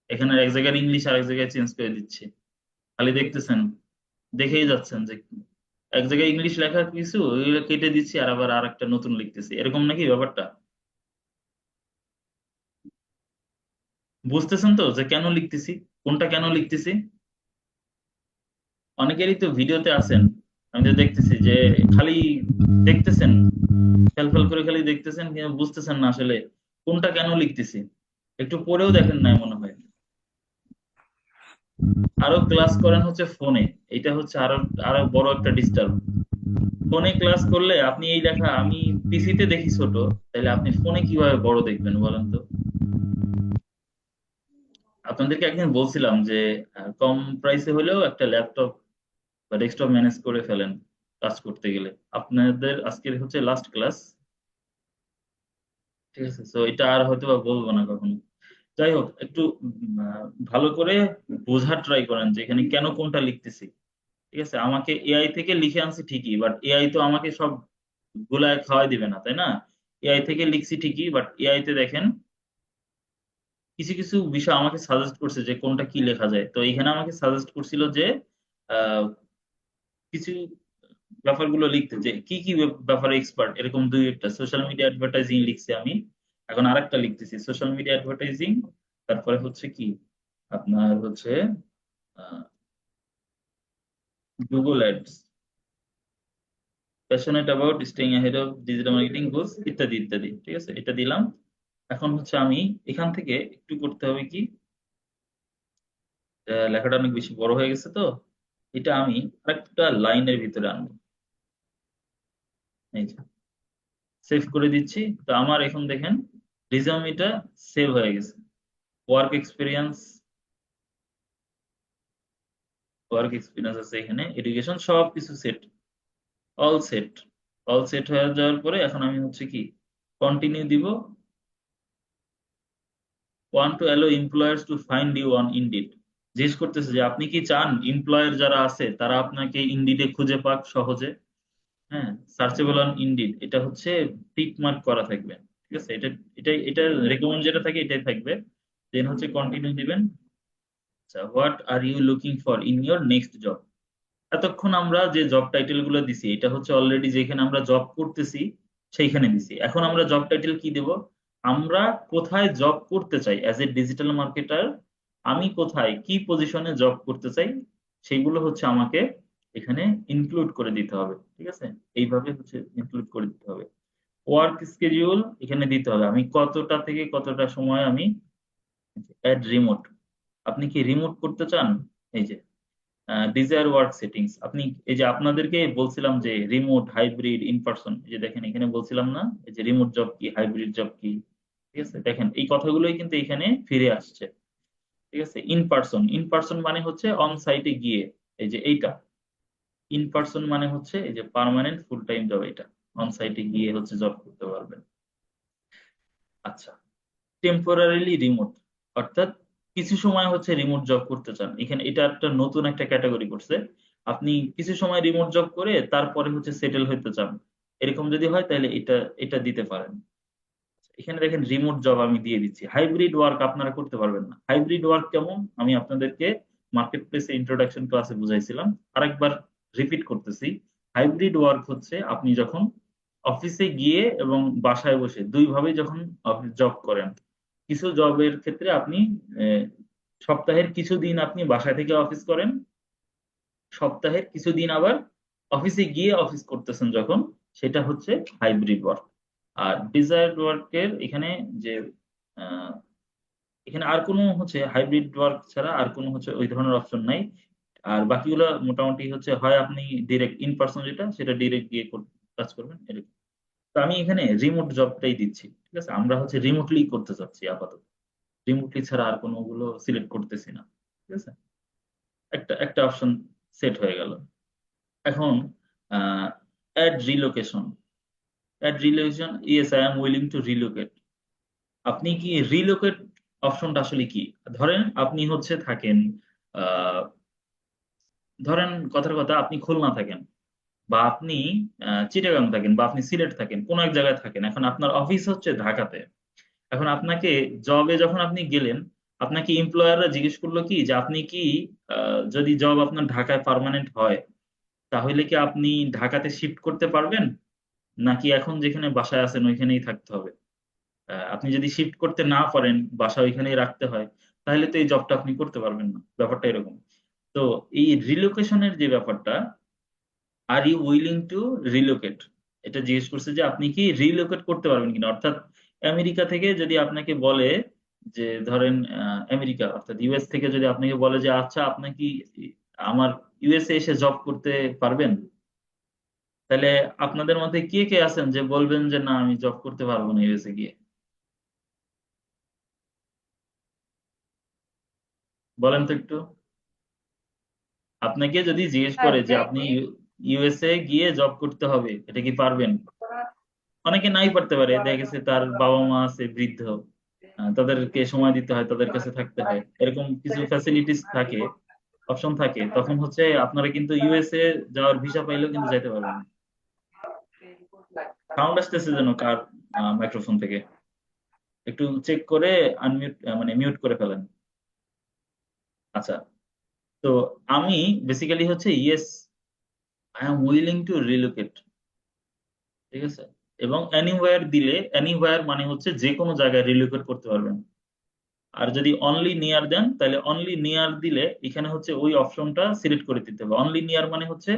এখানে এক জায়গায় ইংলিশ আর এক জায়গায় চেঞ্জ করে দিচ্ছি, খালি দেখতেছেন, দেখেই যাচ্ছেন যে এক জায়গায় ইংলিশ লেখা কিছু ওইগুলো কেটে দিচ্ছি আর আবার আর একটা নতুন লিখতেছি, এরকম নাকি ব্যাপারটা? বুঝতেছেন তো যে কেন লিখতেছি, কোনটা কেন লিখতেছি? অনেকেরই তো ভিডিওতে আছেন, আমি তো দেখতেছি যে খালি দেখতেছেন, ফেল করে খালি দেখতেছেন, কিন্তু বুঝতেছেন না আসলে কোনটা কেন লিখতেছি। একটু পরেও দেখেন না মনে হয়। আরো ক্লাস করেন হচ্ছে ফোনে, এটা হচ্ছে আরো আরো বড় একটা ডিস্টার্ব। ফোনে ক্লাস করলে আপনি এই লেখা, আমি পিসিতে দেখি ছোট, তাহলে আপনি ফোনে কিভাবে বড় দেখবেন বলেন তো? আপনাদেরকে একদিন বলছিলাম যে কম প্রাইসে হলেও একটা ল্যাপটপ বা ডেস্কটপ ম্যানেজ করে ফেলেন কাজ করতে গেলে। আপনাদের আজকের হচ্ছে লাস্ট ক্লাস, ঠিক আছে, তো এটা আর হয়তো বা বলবো না কখনো। যাই হোক, একটু ভালো করে বোঝার ট্রাই করেন যে এখানে কেন কোনটা লিখতেছি। ঠিক আছে, আমাকে এআই থেকে লিখে আনছি ঠিকই, বাট এআই তো আমাকে সব গুলায় খাওয়াই দিবে না তাই না? এআই থেকে লিখছি ঠিকই, বাট এআই তে দেখেন কিছু কিছু বিষয় আমাকে সাজেস্ট করছে যে কোনটা কি লেখা যায়। তো এখানে আমাকে সাজেস্ট করছিল যে আহ, কিছু ব্যাপারগুলো লিখতে, যে কি কি ব্যাপারে এক্সপার্ট, এরকম 2-1টা সোশ্যাল মিডিয়া অ্যাডভার্টাইজিং লিখছি আমি, এখন আরেকটা লিখতেছি সোশ্যাল মিডিয়া অ্যাডভার্টাইজিং, তারপরে হচ্ছে কি আপনার হচ্ছে Google ads, passionate about staying ahead of digital marketing goals, ইত্যাদি ইত্যাদি। ঠিক আছে, এটা দিলাম। এখন হচ্ছে আমি এখান থেকে একটু করতে হবে কি, লেখাটা অনেক বেশি বড় হয়ে গেছে তো, এটা আমি আরেকটা লাইনের ভিতরে আনবো। এই যে সেভ করে দিচ্ছি, তো আমার এখন দেখেন রিজউমিটা সেভ হয়ে গেছে। ওয়ার্ক এক্সপিরিয়েন্স ওয়ার্ক এক্সপিরিয়েন্স আছে এখানে, এডুকেশন, সব কিছু set, all set. All set হয়ে যাওয়ার পরে এখন আমি হচ্ছে কি কন্টিনিউ দিব। Want to allow employers to find you on Indeed, জিজ্ঞেস করতেছে যে আপনি কি চান এমপ্লয়ার যারা আছে তারা আপনাকে ইনডিডে খুঁজে পাক সহজে। হ্যাঁ, সার্চেবল অন ইনডিড, এটা হচ্ছে টিক মার্ক করা থাকবে। ঠিক আছে, এটা রেকমেন্ড যেটা থাকে এটাই থাকবে। দেন হচ্ছে কন্টিনিউ দিবেন। আচ্ছা, what are you looking for in your next job. এতক্ষণ আমরা যে জব টাইটেল গুলো দিছি এটা হচ্ছে অলরেডি যেখানে আমরা জব করতেছি সেইখানে দিছি। এখন আমরা জব টাইটেল কি দেব, আমরা কোথায় জব করতে চাই অ্যাজ এ ডিজিটাল মার্কেটার, আমি কোথায় কি পজিশনে জব করতে চাই সেগুলো হচ্ছে আমাকে এখানে ইনক্লুড করে দিতে হবে। ঠিক আছে, এইভাবে হচ্ছে ইনক্লুড করে দিতে হবে। ওয়ার্ক স্কেডিউল এখানে দিতে হবে, আমি কতটা থেকে কতটা সময় আমি অ্যাড রিমোট, আপনি কি রিমোট করতে চান। এই যে ডিজায়ার ওয়ার্ক সেটিংস, আপনি এই যে আপনাদেরকে বলছিলাম যে রিমোট, হাইব্রিড, ইন পার্সন, এই যে দেখেন এখানে বলছিলাম না এই যে রিমোট জব কি, হাইব্রিড জব কি। ঠিক আছে, দেখেন এই কথাগুলোই কিন্তু এখানে ফিরে আসছে। ঠিক আছে, ইন পার্সন, ইন পার্সন মানে হচ্ছে অন সাইটে গিয়ে, এই যে এইটা ইন পার্সন মানে হচ্ছে এই যে পার্মানেন্ট ফুল টাইম জব, এটা অন সাইটে গিয়ে হচ্ছে জব করতে পারবেন। আচ্ছা, টেম্পোরারিলি রিমোট, অর্থাৎ কিছু সময় হচ্ছে রিমোট জব করতে চান, এখানে এটা একটা নতুন একটা ক্যাটাগরি করছে। আপনি কিছু সময় রিমোট জব করে তারপরে হচ্ছে সেটেল হতে চান, এরকম যদি হয় তাহলে এটা এটা দিতে পারেন। এখানে দেখেন রিমোট জব আমি দিয়ে দিচ্ছি। হাইব্রিড ওয়ার্ক আপনারা করতে পারবেন না। হাইব্রিড ওয়ার্ক কেমন আমি আপনাদেরকে মার্কেট প্লেসে ইন্ট্রোডাকশন ক্লাসে বুঝাইছিলাম, আরেকবার রিপিট করতেছি। হাইব্রিড ওয়ার্ক হচ্ছে আপনি যখন অফিসে গিয়ে এবং বাসায় বসে দুইভাবে যখন জব করেন। কিছু জবের ক্ষেত্রে আপনি আহ, সপ্তাহের কিছু দিন আপনি বাসা থেকে অফিস করেন, সপ্তাহের কিছু দিন আবার অফিসে গিয়ে অফিস করতেছেন যখন, সেটা হচ্ছে হাইব্রিড ওয়ার্ক। আর ডিজায়ার্ড ওয়ার্কের এখানে যে আহ, এখানে আর কোনো হচ্ছে হাইব্রিড ওয়ার্ক ছাড়া আর কোনো হচ্ছে ওই ধরনের অপশন নাই। আর বাকিগুলো মোটামুটি হচ্ছে হয় আপনি ডিরেক্ট ইন পার্সন যেটা সেটা ডিরেক্ট গিয়ে কাজ করবেন এরকম। তো আমি এখানে রিমোট জবটাই দিচ্ছি। ঠিক আছে, আমরা হচ্ছে রিমোটলি করতে চাচ্ছি আপাতত, রিমোটলি ছাড়া আর কোনোগুলো সিলেক্ট করতেছি না। ঠিক আছে, একটা একটা অপশন সেট হয়ে গেল। এখন add relocation, add relocation, yes I am willing to relocate. আপনি কি রিলোকেট অপশনটা আসলে কি, ধরেন আপনি হচ্ছে থাকেন আহ ধরেন কথার কথা আপনি খুলনা থাকেন, বা আপনি চিটাগাং থাকেন, বা আপনি সিলেট থাকেন, কোন এক জায়গায় থাকেন, এখন আপনার অফিস হচ্ছে ঢাকাতে। এখন আপনাকে জবে যখন আপনি গেলেন, আপনাকে এমপ্লয়াররা জিজ্ঞেস করলো কি যে আপনি কি যদি জব আপনার ঢাকায় পার্মানেন্ট হয় তাহলে কি আপনি ঢাকাতে শিফট করতে পারবেন, নাকি এখন যেখানে বাসায় আছেন ওইখানেই থাকতে হবে। আপনি যদি শিফট করতে না পারেন, বাসা ওইখানেই রাখতে হয়, তাহলে তো এই জবটা আপনি করতে পারবেন না, ব্যাপারটা এরকম। তো এই রিলোকেশনের যে ব্যাপারটা, are you willing to relocate, এটা জিজ্ঞেস করছে যে আপনি কি রিলোকেট করতে পারবেন কিনা। অর্থাৎ আমেরিকা থেকে যদি আপনাকে বলে যে ধরেন আমেরিকা অর্থাৎ ইউএস থেকে যদি আপনাকে বলে যে আচ্ছা আপনি কি আমার ইউএসএ এসে জব করতে পারবেন, তাহলে আপনাদের মধ্যে কে কে আছেন যে বলবেন যে না আমি জব করতে পারবো না ইউএসএ গিয়ে, বলেন তো একটু। আপনাকে যদি জিজ্ঞেস স্যার করে যে আপনি ইউএসএ গিয়ে জব করতে হবে, এটা কি পারবেন। অনেকে নাই পারতে পারে, দেখা গেছে তার বাবা মা আছে বৃদ্ধ, তাদেরকে সময় দিতে হয়, তাদের কাছে থাকতে হয়, এরকম কিছু ফ্যাসিলিটিস থাকে, অপশন থাকে, তখন হচ্ছে আপনারা কিন্তু ইউএসএ যাওয়ার ভিসা পাইলেও কিন্তু যাইতে পারবেন না। সাউন্ড আসতেছে যেন কার মাইক্রোফোন থেকে, একটু চেক করে আনমিউট মানে মিউট করে ফেলেন। আচ্ছা, তো আমি বেসিক্যালি হচ্ছে yes I am willing to relocate. ঠিক আছে, এবং এনিওয়্যার দিলে, এনিওয়্যার মানে হচ্ছে যে কোনো জায়গায় রিলোকেট করতে পারবেন। আর যদি অনলি নিয়ার দেন তাহলে অনলি নিয়ার দিলে এখানে হচ্ছে ওই অপশনটা সিলেক্ট করে দিতে হবে। অনলি নিয়ার মানে হচ্ছে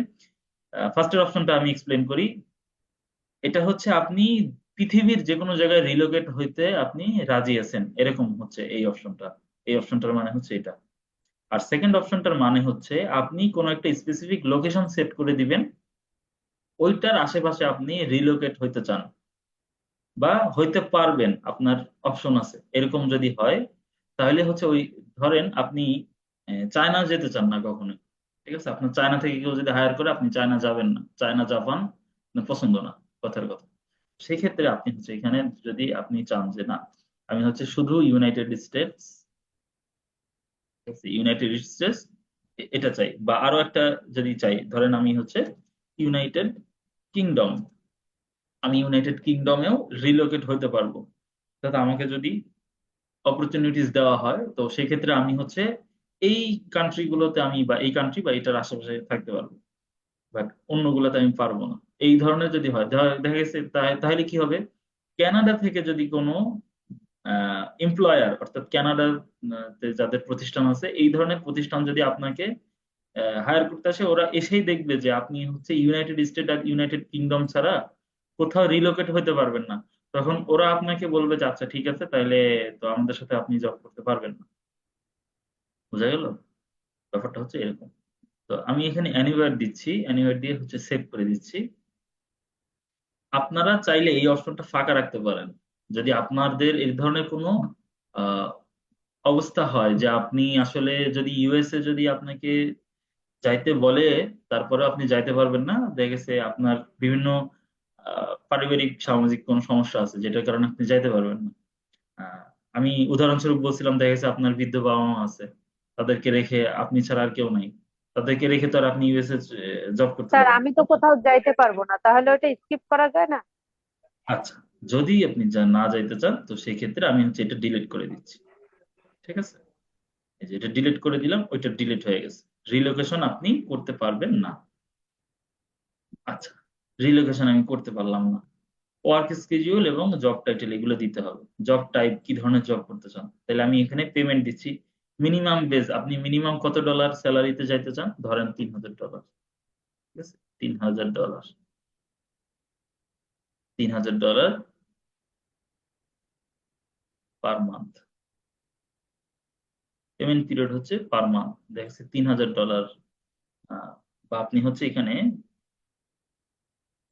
ফার্স্টের অপশনটা আমি এক্সপ্লেন করি। এটা হচ্ছে আপনি পৃথিবীর যে কোনো জায়গায় রিলোকেট হইতে আপনি রাজি আছেন, এরকম হচ্ছে এই অপশনটা। এই অপশনটার মানে হচ্ছে এটা। আর সেকেন্ড অপশনটার মানে হচ্ছে আপনি কোনো একটা স্পেসিফিক লোকেশন সেট করে দিবেন, ওইটার আশেপাশে আপনি রিলোকেট হইতে চান বা হইতে পারবেন, আপনার অপশন আছে, এরকম যদি হয় তাহলে হচ্ছে ওই ধরেন আপনি চায়না যেতে চান না কখনো, ঠিক আছে, আপনার চায়না থেকে কেউ যদি হায়ার করে আপনি চায়না যাবেন না, চায়না জাপান আপনার পছন্দ না, কথার কথা। সেক্ষেত্রে আপনি হচ্ছে এখানে যদি আপনি চান যে না আমি হচ্ছে শুধু ইউনাইটেড স্টেটস, ইউনাইটেড স্টেটস এটা চাই, বা আরো একটা যদি চাই, ধরেন আমি হচ্ছে ইউনাইটেড কিংডম, আমি ইউনাইটেড কিংডমেও রিলোকেট হতে পারবো, অর্থাৎ আমাকে যদি অপরচুনিটিস দেওয়া হয় তো সেই ক্ষেত্রে আমি হচ্ছে এই কান্ট্রি গুলোতে আমি বা এই কান্ট্রি বা এটার আশেপাশে থাকতে পারবো, বাট অন্যগুলোতে আমি পারবো না। এই ধরনের যদি হয় দেখা গেছে তাহলে কি হবে, কানাডা থেকে যদি কোনো এমপ্লয়ার অর্থাৎ কানাডার যাদের প্রতিষ্ঠান আছে এই ধরনের প্রতিষ্ঠান যদি আপনাকে হায়ার করতে আসে, ওরা এসেই দেখবে যে আপনি হচ্ছে ইউনাইটেড স্টেট আর ইউনাইটেড কিংডম ছাড়া কোথাও রিলোকেট হতে পারবেন না, তখন ওরা আপনাকে বলবে যে আচ্ছা ঠিক আছে তাহলে তো আমাদের সাথে আপনি জব করতে পারবেন না। বোঝা গেল? ব্যাপারটা হচ্ছে এরকম। তো আমি এখানে অ্যানিওয়ার দিচ্ছি, অ্যানিওয়ার দিয়ে হচ্ছে সেভ করে দিচ্ছি। আপনারা চাইলে এই অপশনটা ফাঁকা রাখতে পারেন, যদি আপনাদের এই ধরনের কোনো আহ, অবস্থা হয় যে আপনি আসলে যদি ইউএসএ যদি আপনাকে যাইতে বলে তারপরে আপনি যাইতে পারবেন না, দেখা গেছে আপনার বিভিন্ন পারিবারিক সামাজিক কোনো সমস্যা আছে যেটার কারণে আপনি যাইতে পারবেন না। আমি উদাহরণস্বরূপ বলছিলাম, দেখা গেছে আপনার বৃদ্ধ বাবা মা আছে, তাদেরকে রেখে আপনি ছাড়া আর কেউ নাই, তাদেরকে রেখে তো আর আপনি ইউএসএ জব করতে স্যার পারবেন আমি না। তো কোথাও যাইতে পারবো না, তাহলে ওটা স্কিপ করা যায় না? আচ্ছা, যদি আপনি না যাইতে চান তো সেই ক্ষেত্রে আমি হচ্ছে এটা ডিলিট করে দিচ্ছি। ঠিক আছে, এই যে এটা ডিলিট করে দিলাম, ওইটা ডিলিট হয়ে গেছে, রিলোকেশন আপনি করতে পারবেন না। আচ্ছা, রিলোকেশন আমি করতে পারলাম না, ওয়ার্ক স্কেডিউল এবং জব টাইটেল এগুলো দিতে হবে, জব টাইপ কি ধরনের জব করতে চান, তাহলে আমি এখানে পেমেন্ট দিচ্ছি মিনিমাম বেজ, আপনি মিনিমাম কত ডলার স্যালারিতে যাইতে চান, ধরেন $3,000। ঠিক আছে, $3,000, $3,000 পার মান্থ, পেমেন্ট পিরিয়ড হচ্ছে পার মান্থ, দেখছে $3,000। বা আপনি হচ্ছে এখানে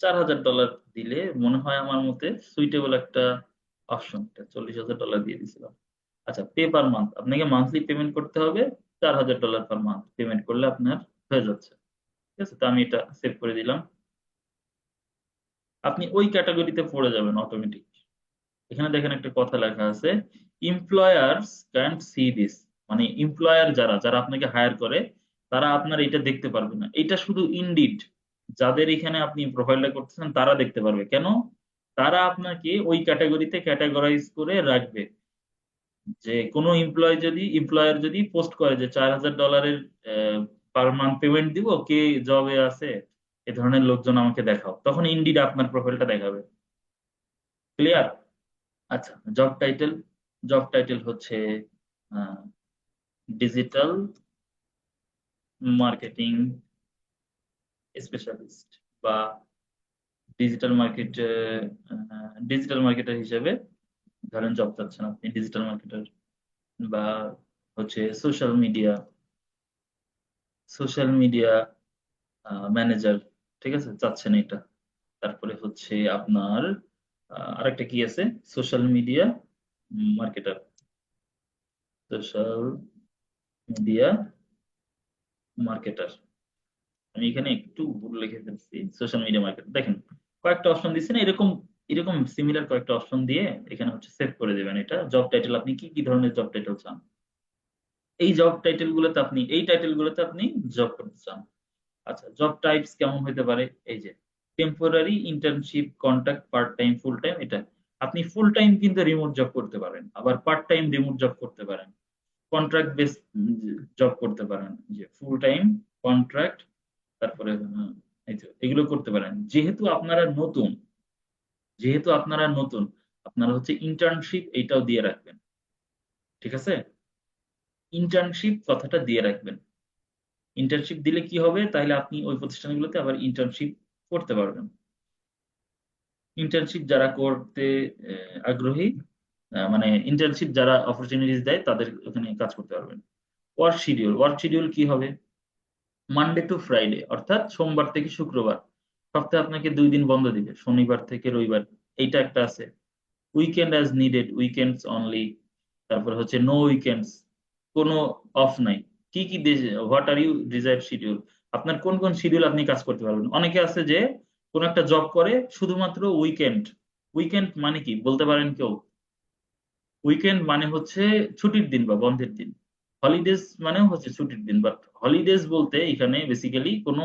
$4,000 দিলে মনে হয় আমার মতে সুইটেবল একটা অপশন, $40,000 দিয়ে দিছিলাম। আচ্ছা, পে পার মান্থ, আপনাকে মান্থলি পেমেন্ট করতে হবে $4,000 পার মান্থ, পেমেন্ট করলে আপনার হয়ে যাচ্ছে। ঠিক আছে, তো আমি এটা সেভ করে দিলাম। আপনি ওই ক্যাটাগরিতে পড়ে যাবেন অটোমেটিক। এখানে দেখেন একটা কথা লেখা আছে, এমপ্লয়ার্স ক্যান্ট সি দিস, মানে এমপ্লয়ার যারা যারা আপনাকে হায়ার করে তারা আপনার এটা দেখতে পারবে না, এটা শুধু ইনডিড যাদের এখানে আপনি প্রোফাইলটা করতেছেন তারা দেখতে পারবে। কেন? তারা আপনাকে ওই ক্যাটাগরিতে ক্যাটাগরাইজ করে রাখবে, যে কোনো এমপ্লয়ার যদি পোস্ট করে যে $4,000 পার মান্থ পেমেন্ট দিব, কে জবে আছে এ ধরনের লোকজন আমাকে দেখাও, তখন ইনডিড আপনার প্রোফাইলটা দেখাবে। ক্লিয়ার? আচ্ছা, জব টাইটেল, জব টাইটেল হচ্ছে ডিজিটাল মার্কেটিং স্পেশালিস্ট বা ডিজিটাল মার্কেট, ডিজিটাল মার্কেটার হিসেবে ধরেন জব চাচ্ছেন আপনি, ডিজিটাল মার্কেটার বা হচ্ছে সোশ্যাল মিডিয়া ম্যানেজার, ঠিক আছে চাচ্ছেন এটা। তারপরে হচ্ছে আপনার আরেকটা কি আছে, social media marketer, social media marketer. আমি এখানে একটু ভুল লিখে ফেলছি, সোশ্যাল মিডিয়া মার্কেটার। দেখেন কয়েকটা অপশন দিচ্ছে না, এরকম এরকম সিমিলার কয়েকটা অপশন দিয়ে এখানে হচ্ছে সেভ করে দেবেন। এটা জব টাইটেল, আপনি কি কি ধরনের জব টাইটেল চান, এই জব টাইটেল গুলোতে আপনি এই টাইটেল গুলোতে আপনি জব করতে চান। আচ্ছা, জব টাইপস কেমন হতে পারে, এই যে temporary, internship, contract, part time, full time. এটা আপনি ফুল টাইম কিন্তু রিমোট জব করতে পারেন, আবার পার্ট টাইম রিমোট জব করতে পারেন, কন্ট্রাক্ট বেস জব করতে পারেন, যে ফুল টাইম, কন্ট্রাক্ট, তারপরে এই যে এগুলো করতে পারেন। যেহেতু আপনারা নতুন আপনারা হচ্ছে ইন্টার্নশিপ এইটাও দিয়ে রাখবেন। ঠিক আছে, ইন্টার্নশিপ কথাটা দিয়ে রাখবেন। ইন্টার্নশিপ দিলে কি হবে, তাহলে আপনি ওই প্রতিষ্ঠানগুলোতে আবার ইন্টার্নশিপ করতে পারবেন। ইন্টার্নশিপ যারা করতে আগ্রহী, মানে ইন্টার্নশিপ যারা অপরচুনিটিস দেয় তাদের ওখানে কাজ করতে পারবেন। ওয়ার্ক শিডিউল কি হবে, মানডে টু ফ্রাইডে, অর্থাৎ সোমবার থেকে শুক্রবার, সপ্তাহে আপনাকে 2 দিন বন্ধ দিবে, শনিবার থেকে রবিবার, এইটা একটা আছে। Weekend as needed, weekends only, তারপর হচ্ছে নো উইকেন্ডস, কোনো অফ নাই। কি কি what are you desire schedule, আপনার কোন কোন শিডিউল আপনি কাজ করতে পারবেন। অনেকে আছে যে কোন একটা জব করে শুধুমাত্র উইকেন্ড। উইকেন্ড মানে কি বলতে পারেন কেউ? উইকেন্ড মানে হচ্ছে ছুটির দিন বা বন্ধের দিন। হলিডেজ মানেও হচ্ছে ছুটির দিন, বাট হলিডেজ বলতে এখানে বেসিক্যালি কোনো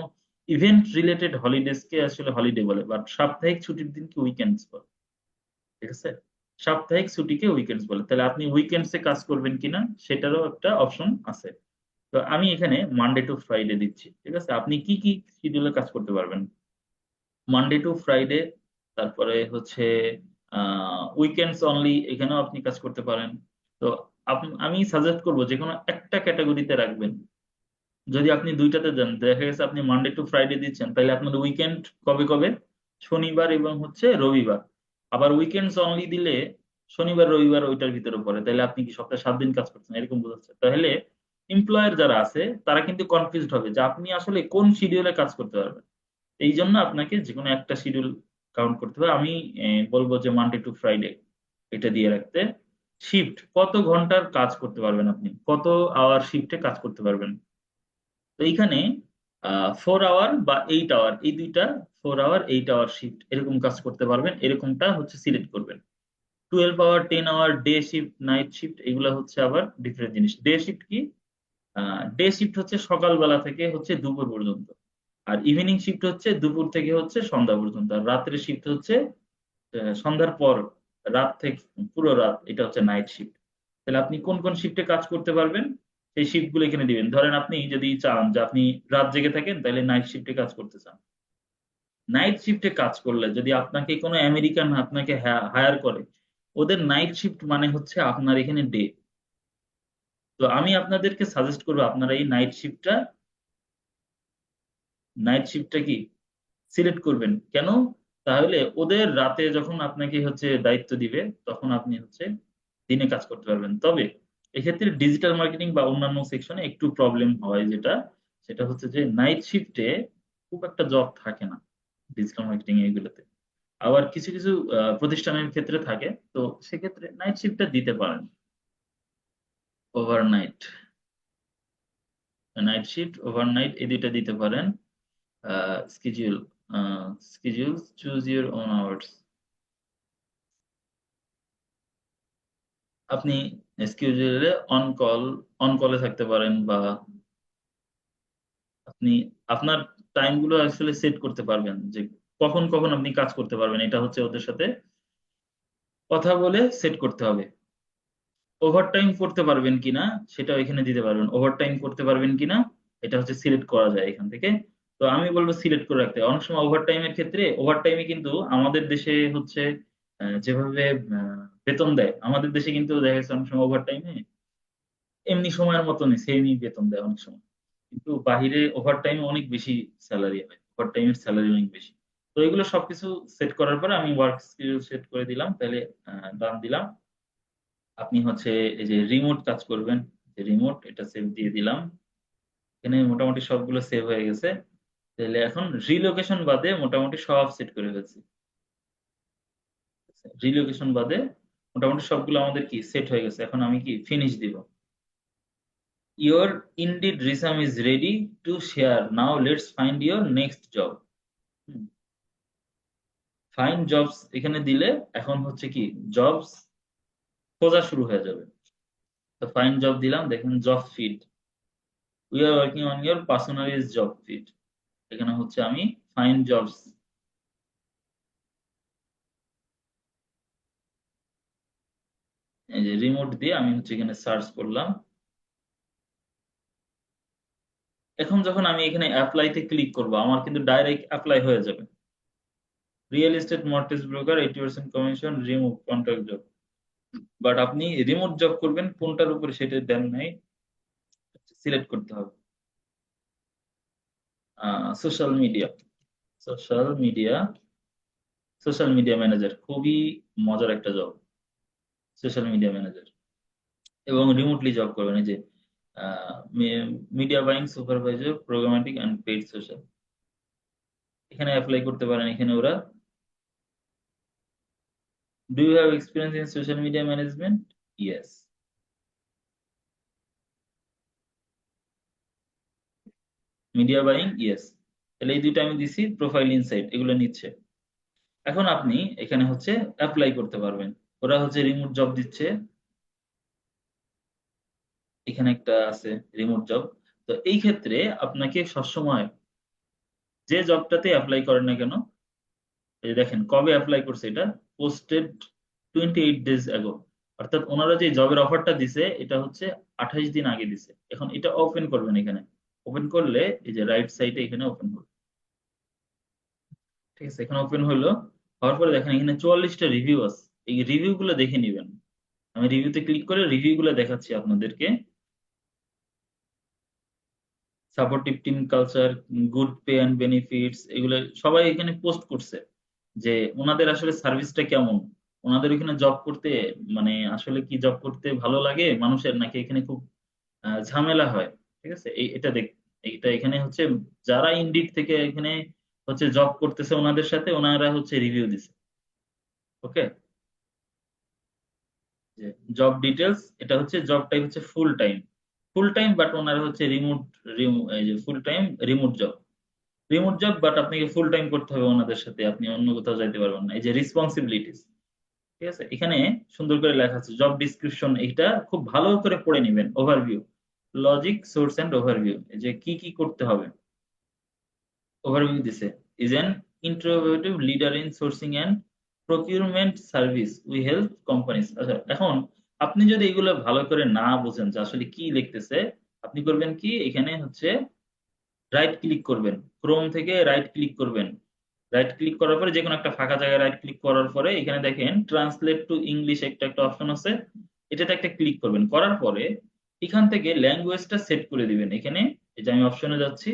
ইভেন্ট রিলেটেড হলিডেজ কে আসলে হলিডে বলে, বাট সাপ্তাহিক ছুটির দিনকে উইকেন্ডস বলে। ঠিক আছে, সাপ্তাহিক ছুটিকে উইকেন্ডস বলে। তাহলে আপনি উইকেন্ডসে কাজ করবেন কিনা সেটারও একটা অপশন আছে। তো আমি এখানে মানডে টু ফ্রাইডে দিচ্ছি। ঠিক আছে, আপনি কি কি শিডিউলে কাজ করতে পারবেন? মানডে টু ফ্রাইডে, তারপরে হচ্ছে উইকেন্ডস অনলি, এখানেও আপনি কাজ করতে পারেন। তো আমি সাজেস্ট করবো যে কোনো একটা ক্যাটাগরিতে রাখবেন। যদি আপনি দুইটাতে যান, দেখা গেছে আপনি মানডে টু ফ্রাইডে দিচ্ছেন, তাহলে আপনার উইকেন্ড কবে কবে? শনিবার এবং হচ্ছে রবিবার। আবার উইকেন্ডস অনলি দিলে শনিবার রবিবার ওইটার ভিতরে পড়ে, তাহলে আপনি কি সপ্তাহে 7 দিন কাজ করছেন এরকম বোঝাচ্ছে। তাহলে এমপ্লয়ার যারা আছে তারা কিন্তু কনফিউজড হবে যে আপনি আসলে কোন শিডিউলে কাজ করতে পারবেন। এই জন্য আপনাকে যে কোনো একটা শিডিউল কাউন্ট করতে হবে। আমি বলবো যে মানডে টু ফ্রাইডে এটা দিয়ে রাখতে। শিফট, কত ঘন্টার কাজ করতে পারবেন আপনি, কত আওয়ার শিফটে কাজ করতে পারবেন। তো এইখানে 4 আওয়ার বা 8 আওয়ার, এই দুইটা 4 আওয়ার 8 আওয়ার শিফট এরকম কাজ করতে পারবেন, এরকমটা হচ্ছে সিলেক্ট করবেন। 12 hour 10 hour day shift night shift এগুলা হচ্ছে আবার ডিফারেন্ট জিনিস। ডে শিফট কি? ডে শিফট হচ্ছে সকালবেলা থেকে হচ্ছে দুপুর পর্যন্ত, আর ইভিনিং শিফট হচ্ছে দুপুর থেকে হচ্ছে সন্ধ্যা পর্যন্ত, আর রাত্রে শিফট হচ্ছে সন্ধ্যার পর রাত থেকে পুরো রাত, এটা হচ্ছে নাইট শিফট। তাহলে আপনি কোন কোন শিফটে কাজ করতে পারবেন সেই শিফট গুলো এখানে দিবেন। ধরেন আপনি যদি চান যে আপনি রাত জেগে থাকেন, তাহলে নাইট শিফটে কাজ করতে চান। নাইট শিফটে কাজ করলে যদি আপনাকে কোনো আমেরিকান আপনাকে হায়ার করে, ওদের নাইট শিফট মানে হচ্ছে আপনার এখানে ডে। তো আমি আপনাদেরকে সাজেস্ট করবো আপনারা এই নাইট শিফটটা কি সিলেক্ট করবেন। কেন? তাহলে ওদের রাতে যখন আপনাকে হচ্ছে দায়িত্ব দিবে, তখন আপনি হচ্ছে দিনে কাজ করতে পারবেন। তবে এক্ষেত্রে ডিজিটাল মার্কেটিং বা অন্যান্য সেকশনে একটু প্রবলেম হয়, সেটা হচ্ছে যে নাইট শিফটে খুব একটা জব থাকে না ডিজিটাল মার্কেটিং এগুলোতে। আবার কিছু কিছু প্রতিষ্ঠানের ক্ষেত্রে থাকে, তো সেক্ষেত্রে নাইট শিফটটা দিতে পারেন। ওভারনাইট, নাইট শিফট ওভারনাইট এই দুইটা দিতে পারেন। Schedule, schedule choose your own hours, আপনি স্কেডিউলে অন কলে থাকতে পারেন, বা আপনি আপনার টাইম গুলো আসলে সেট করতে পারবেন যে কখন কখন আপনি কাজ করতে পারবেন। এটা হচ্ছে ওদের সাথে কথা বলে সেট করতে হবে। ওভারটাইম করতে পারবেন কিনা সেটাও এখানে দিতে পারবেন। ওভারটাইম করতে পারবেন কিনা এটা হচ্ছে সিলেক্ট করা যায় এখান থেকে। তো আমি বলবো সিলেক্ট করে রাখতে। অনেক সময় ওভারটাইমের ক্ষেত্রে, ওভারটাইমে কিন্তু আমাদের দেশে হচ্ছে যেভাবে বেতন দেয়, আমাদের দেশে কিন্তু দেখা যাচ্ছে অনেক সময় ওভারটাইমে এমনি সময়ের মতনই সেমই বেতন দেয় অনেক সময়, কিন্তু বাহিরে ওভারটাইমে অনেক বেশি স্যালারি হয়, ওভারটাইমের স্যালারি অনেক বেশি। তো এগুলো সবকিছু সেট করার পরে আমি ওয়ার্ক শিডিউল সেট করে দিলাম, তাহলে ডান দিলাম। আপনি হচ্ছে এই যে রিমোট কাজ করবেন, রিমোট এটা সেভ দিয়ে দিলাম। এখানে মোটামুটি সবগুলো সেভ হয়ে গেছে। তাহলে এখন রিলোকেশন বাদে মোটামুটি সব সেট করে ফেলছি। রিলোকেশন বাদে মোটামুটি সবগুলো আমাদের কি সেট হয়ে গেছে। এখন আমি কি ফিনিশ দিব। Your Indeed resume is ready to share, now let's find your next job. Find jobs এখানে দিলে এখন হচ্ছে কি জবস খোঁজা শুরু হয়ে যাবে। তো ফাইন্ড জব দিলাম, দেখেন job feed, we are working on your personalised job feed. এখানে হচ্ছে আমি ফাইন্ড জবস, এই যে রিমোট দিয়ে আমি হচ্ছে এখানে সার্চ করলাম। এখন যখন আমি এখানে অ্যাপ্লাইতে ক্লিক করব, আমার কিন্তু ডাইরেক্ট অ্যাপ্লাই হয়ে যাবে। Real estate mortgage broker 80% commission, remote contract job. But আপনি রিমোট জব করবেন কোনটার উপরে সেটা দেন নাই, সিলেক্ট করতে হবে। Social media, social media, social media manager খুবই মজার একটা জব, সোশ্যাল মিডিয়া ম্যানেজার। এবং রিমোটলি জব করবেন। এই যে media buying supervisor, programmatic and paid social, এখানে অ্যাপ্লাই করতে পারেন। এখানে ওরা, do you have experience in social media management? Yes. Media buying, yes. তাহলে এই দুইটা আমি দিছি, প্রোফাইল ইনসাইট এগুলো নিচ্ছে। এখন আপনি এখানে হচ্ছে অ্যাপ্লাই করতে পারবেন। ওরা হচ্ছে রিমোট জব দিচ্ছে, এখানে একটা আছে রিমোট জব। তো এই ক্ষেত্রে আপনাকে সবসময় যে জবটাতে অ্যাপ্লাই করেন না কেন, এই যে দেখেন কবে অ্যাপ্লাই করছে, এটা পোস্টেড 28 days ago, অর্থাৎ ওনারা যে জবের অফারটা দিছে এটা হচ্ছে 28 দিন আগে দিছে। এখন এটা ওপেন করবেন, এখানে ওপেন করলে এই যে রাইট সাইডে এখানে ওপেন হবে, ঠিক আছে? এখানে ওপেন হলো, হওয়ার পরে দেখেন এখানে 44টা রিভিউ আছে, এই রিভিউ গুলো দেখে নিবেন। আমি রিভিউতে ক্লিক করে রিভিউ গুলো দেখাচ্ছি আপনাদেরকে। Supportive team culture, good pay and benefits, এগুলো সবাই এখানে পোস্ট করছে যে ওনাদের আসলে সার্ভিসটা কেমন, ওনাদের এখানে জব করতে মানে আসলে কি জব করতে ভালো লাগে মানুষের, নাকি এখানে খুব ঝামেলা হয়। ঠিক আছে, এটা দেখ, এটা এখানে হচ্ছে যারা ইন্ডিড থেকে এখানে হচ্ছে জব করতেছে ওনাদের সাথে ওনারা হচ্ছে রিভিউ দিছে। ওকে, যে জব ডিটেলস, এটা হচ্ছে জব টাইপ হচ্ছে full time, full time but ওনারা হচ্ছে রিমোট, এই যে full time remote job, remote job but আপনাকে ফুল টাইম করতে হবে ওনাদের সাথে, আপনি অন্য কোথাও যাইতে পারবেন না। এই যে রেসপন্সিবিলিটিস, ঠিক আছে, এখানে সুন্দর করে লেখা আছে জব ডিসক্রিপশন, এটা খুব ভালো করে পড়ে নেবেন। Overview, Logic Source and overview, যে কি কি করতে হবে ওভারভিউ দিছে। Is an innovative leader in sourcing and procurement service, we help companies. আচ্ছা, এখন আপনি যদি এগুলো ভালো করে না বোঝেন যে আসলে কি লিখতেছে, আপনি করবেন কি, এখানে হচ্ছে রাইট ক্লিক করবেন, ক্রোম থেকে রাইট ক্লিক করবেন। রাইট ক্লিক করার পরে যে কোনো একটা ফাঁকা জায়গায় রাইট ক্লিক করার পরে এখানে দেখেন ট্রান্সলেট টু ইংলিশ একটা একটা অপশন আছে, এটাতে একটা ক্লিক করবেন। করার পরে এখান থেকে ল্যাঙ্গুয়েজটা সেট করে দিবেন। এখানে এই যে আমি অপশনে যাচ্ছি,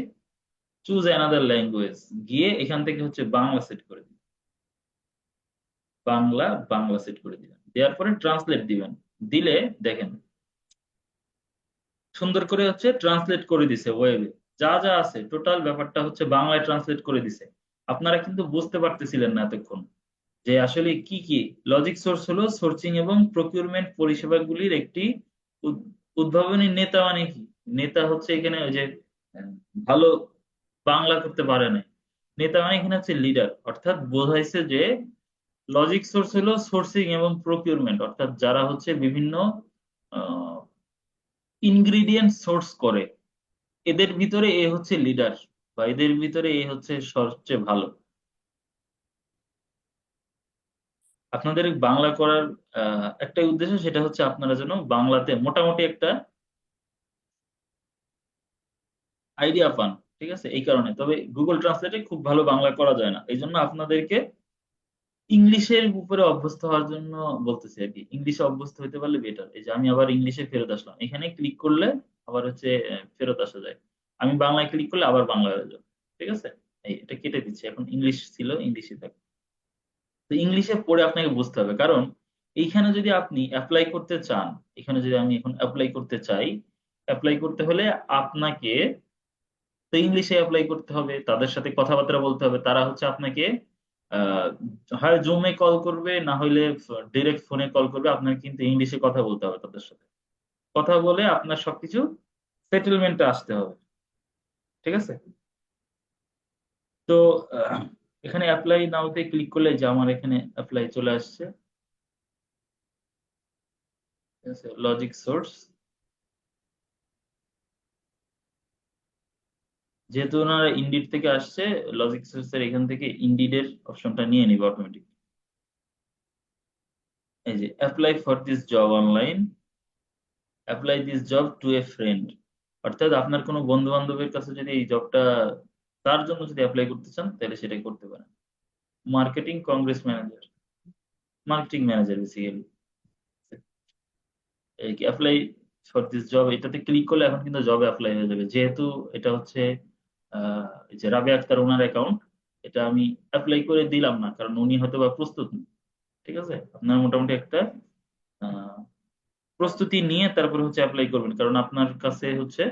চুজ অ্যানাদার ল্যাঙ্গুয়েজ, গিয়ে এখান থেকে হচ্ছে বাংলা সেট করে দিবেন, বাংলা সেট করে দিবেন। দেওয়ার পরে ট্রান্সলেট দিবেন, দিলে দেখেন সুন্দর করে হচ্ছে ট্রান্সলেট করে দিছে ওয়েবে, যা যা আছে টোটাল ব্যাপারটা হচ্ছে বাংলায় ট্রান্সলেট করে দিছে। আপনারা কিন্তু বুঝতে পারতেছিলেন না এতক্ষণ যে আসলে কি কি। লজিক সোর্স হলো সোর্সিং এবং প্রকিউরমেন্ট পরিষেবাগুলির একটি উদ্ভাবনী নেতা, মানে কি, নেতা হচ্ছে এখানে ওই যে আহ, ভালো বাংলা করতে পারে না, নেতা মানে এখানে হচ্ছে লিডার, অর্থাৎ বোঝাইছে যে লজিক সোর্স হলো সোর্সিং এবং প্রকিউরমেন্ট, অর্থাৎ যারা হচ্ছে বিভিন্ন ইনগ্রিডিয়েন্ট সোর্স করে, এদের ভিতরে এ হচ্ছে লিডার, বা এদের ভিতরে এ হচ্ছে সবচেয়ে ভালো। আপনাদের বাংলা করার একটাই উদ্দেশ্য, সেটা হচ্ছে আপনারা যেন বাংলাতে মোটামুটি একটা আইডিয়া পান। ঠিক আছে, এই কারণে তবে গুগল ট্রান্সলেটে খুব ভালো বাংলা করা যায় না, এই জন্য আপনাদেরকে ইংলিশের উপরে অভ্যস্ত হওয়ার জন্য বলতেছি আর কি। ইংলিশে অভ্যস্ত হতে পারলে বেটার। এই যে আমি আবার ইংলিশে ফেরত আসলাম, এখানে ক্লিক করলে আবার হচ্ছে ফেরত আসা যায়। আমি বাংলায় ক্লিক করলে আবার বাংলা হয়ে যাবে। ঠিক আছে, এটা কেটে দিচ্ছি, এখন ইংলিশ ছিল ইংলিশে থাকবে। তো ইংলিশে পড়ে আপনাকে বুঝতে হবে, কারণ এইখানে যদি আপনি অ্যাপ্লাই করতে চান, এখানে যদি আমি এখন অ্যাপ্লাই করতে চাই, অ্যাপ্লাই করতে হলে আপনাকে তো ইংলিশে অ্যাপ্লাই করতে হবে, তাদের সাথে কথাবার্তা বলতে হবে, তারা হচ্ছে আপনাকে আহ, হয় জুমে কল করবে, না হলে ডিরেক্ট ফোনে কল করবে, আপনাকে কিন্তু ইংলিশে কথা বলতে হবে তাদের সাথে। কথা বলে আপনার সবকিছু সেটেলমেন্টে আসতে হবে। ঠিক আছে, তো আহ, এখানে অ্যাপ্লাই নাওতে ক্লিক করলে যে আমার এখানে অ্যাপ্লাই চলে আসছে। ঠিক আছে, লজিক সোর্স, যেহেতু ওনারা ইন্ডিড থেকে আসছে, লজিক সোর্স এর এখান থেকে ইন্ডিডের অপশনটা নিয়ে নিবে অটোমেটিক। এই যে apply for this job online, apply this job to a friend, অর্থাৎ আপনার কোনো বন্ধু বান্ধবের কাছে যদি এই জবটা তার জন্য যদি অ্যাপ্লাই করতে চান তাহলে সেটাই করতে পারেন। Marketing Congress manager, marketing manager basically, এই অ্যাপ্লাই ফর দিস জব, এটাতে ক্লিক করলে এখন কিন্তু জবে অ্যাপ্লাই হয়ে যাবে। যেহেতু এটা হচ্ছে এই যে রাবে আক্তার ওনার অ্যাকাউন্ট, এটা আমি অ্যাপ্লাই করে দিলাম না কারণ উনি হয়তো বা প্রস্তুত না। ঠিক আছে, আপনার মোটামুটি একটা আহ, প্রস্তুতি নিয়ে তারপরে হচ্ছে অ্যাপ্লাই করবেন, কারণ আপনার কাছে হচ্ছে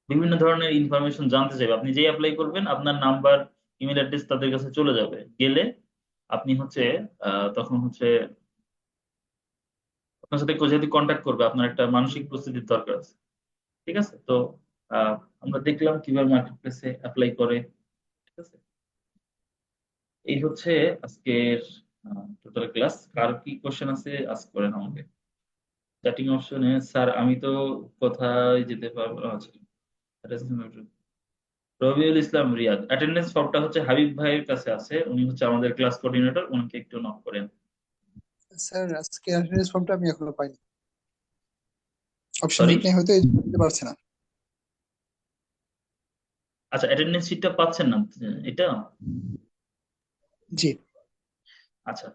বিভিন্ন ধরনের ইনফরমেশন জানতে চাইবে। আপনি যেই অ্যাপ্লাই করবেন আপনার নাম্বার, ইমেল অ্যাড্রেস তাদের কাছে চলে যাবে, গেলে আপনি হচ্ছে তখন হচ্ছে আপনার সাথে কেউ যেহেতু কন্ট্যাক্ট করবে, আপনার একটা মানসিক প্রস্তুতির দরকার আছে। ঠিক আছে, তো আহ, আমরা দেখলাম কিভাবে মার্কেট প্লেসে অ্যাপ্লাই করে। ঠিক আছে, এই হচ্ছে আজকের টোটাল ক্লাস। কার কি কোশ্চেন আছে আজ করেন আমাকে চ্যাটিং অপশনে। স্যার আমি তো কোথায় যেতে পারবো? আচ্ছা, রবিউল ইসলাম রিয়াদ, অ্যাটেন্ডেন্স ফর্মটা হচ্ছে হাবিব ভাইয়ের কাছে আছে, উনি হচ্ছে আমাদের ক্লাস কোঅর্ডিনেটর, উনাকে একটু নক করেন। স্যার আজকে অ্যাটেন্ডেন্স ফর্মটা আমি এখনো পাইনি, অপশন সরি, নেট নেই হয়তো এই জন্য দিতে পারছে না। আচ্ছা অ্যাটেন্ডেন্স শিটটা পাচ্ছেন না এটা? জি আচ্ছা,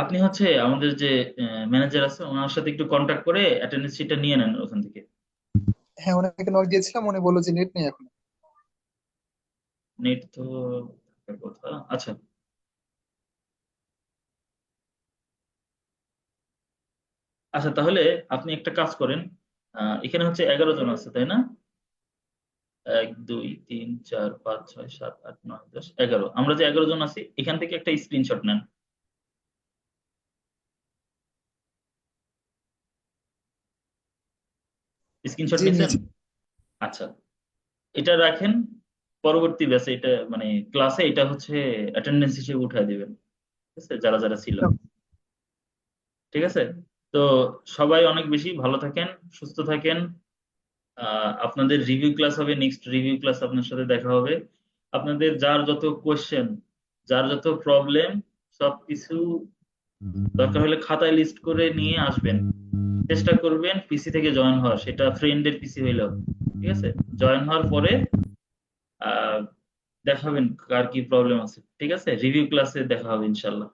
আপনি হচ্ছে আমাদের যে ম্যানেজার আছে ওনার সাথে একটু কন্ট্যাক্ট করে অ্যাটেন্ডেন্স শিটটা নিয়ে নেন ওখান থেকে। হ্যাঁ, ওনাকে নক দিয়েছিলাম, উনি বললো যে নেট নেই এখন। নেট তো থাকার কথা। আচ্ছা, আচ্ছা তাহলে আপনি একটা কাজ করেন, এখানে হচ্ছে 11 জন আছে তাই না? 1 2 3 4 5 6 7 8 9 10 11, আমরা যে 11 জন আছি এখান থেকে একটা স্ক্রিনশট নেন। স্ক্রিনশট জি নিছেন? নিয়েছি। আচ্ছা, এটা রাখেন, পরবর্তী ব্যাচে এটা মানে ক্লাসে এটা হচ্ছে অ্যাটেন্ডেন্স হিসেবে উঠায় দিবেন। ঠিক আছে, যারা যারা ছিল। ঠিক আছে, তো সবাই অনেক বেশি ভালো থাকেন, সুস্থ থাকেন। আপনাদের রিভিউ ক্লাস হবে, নেক্সট রিভিউ ক্লাস আপনার সাথে দেখা হবে। আপনাদের যার যত কোশ্চেন, যার যত প্রবলেম, সবকিছু দরকার হলে খাতায় লিস্ট করে নিয়ে আসবেন। চেষ্টা করবেন পিসি থেকে জয়েন হওয়ার, সেটা ফ্রেন্ডের পিসি হইলেও। ঠিক আছে, জয়েন হওয়ার পরে আহ দেখাবেন কার কি প্রবলেম আছে। ঠিক আছে, রিভিউ ক্লাসে দেখা হবে ইনশাল্লাহ।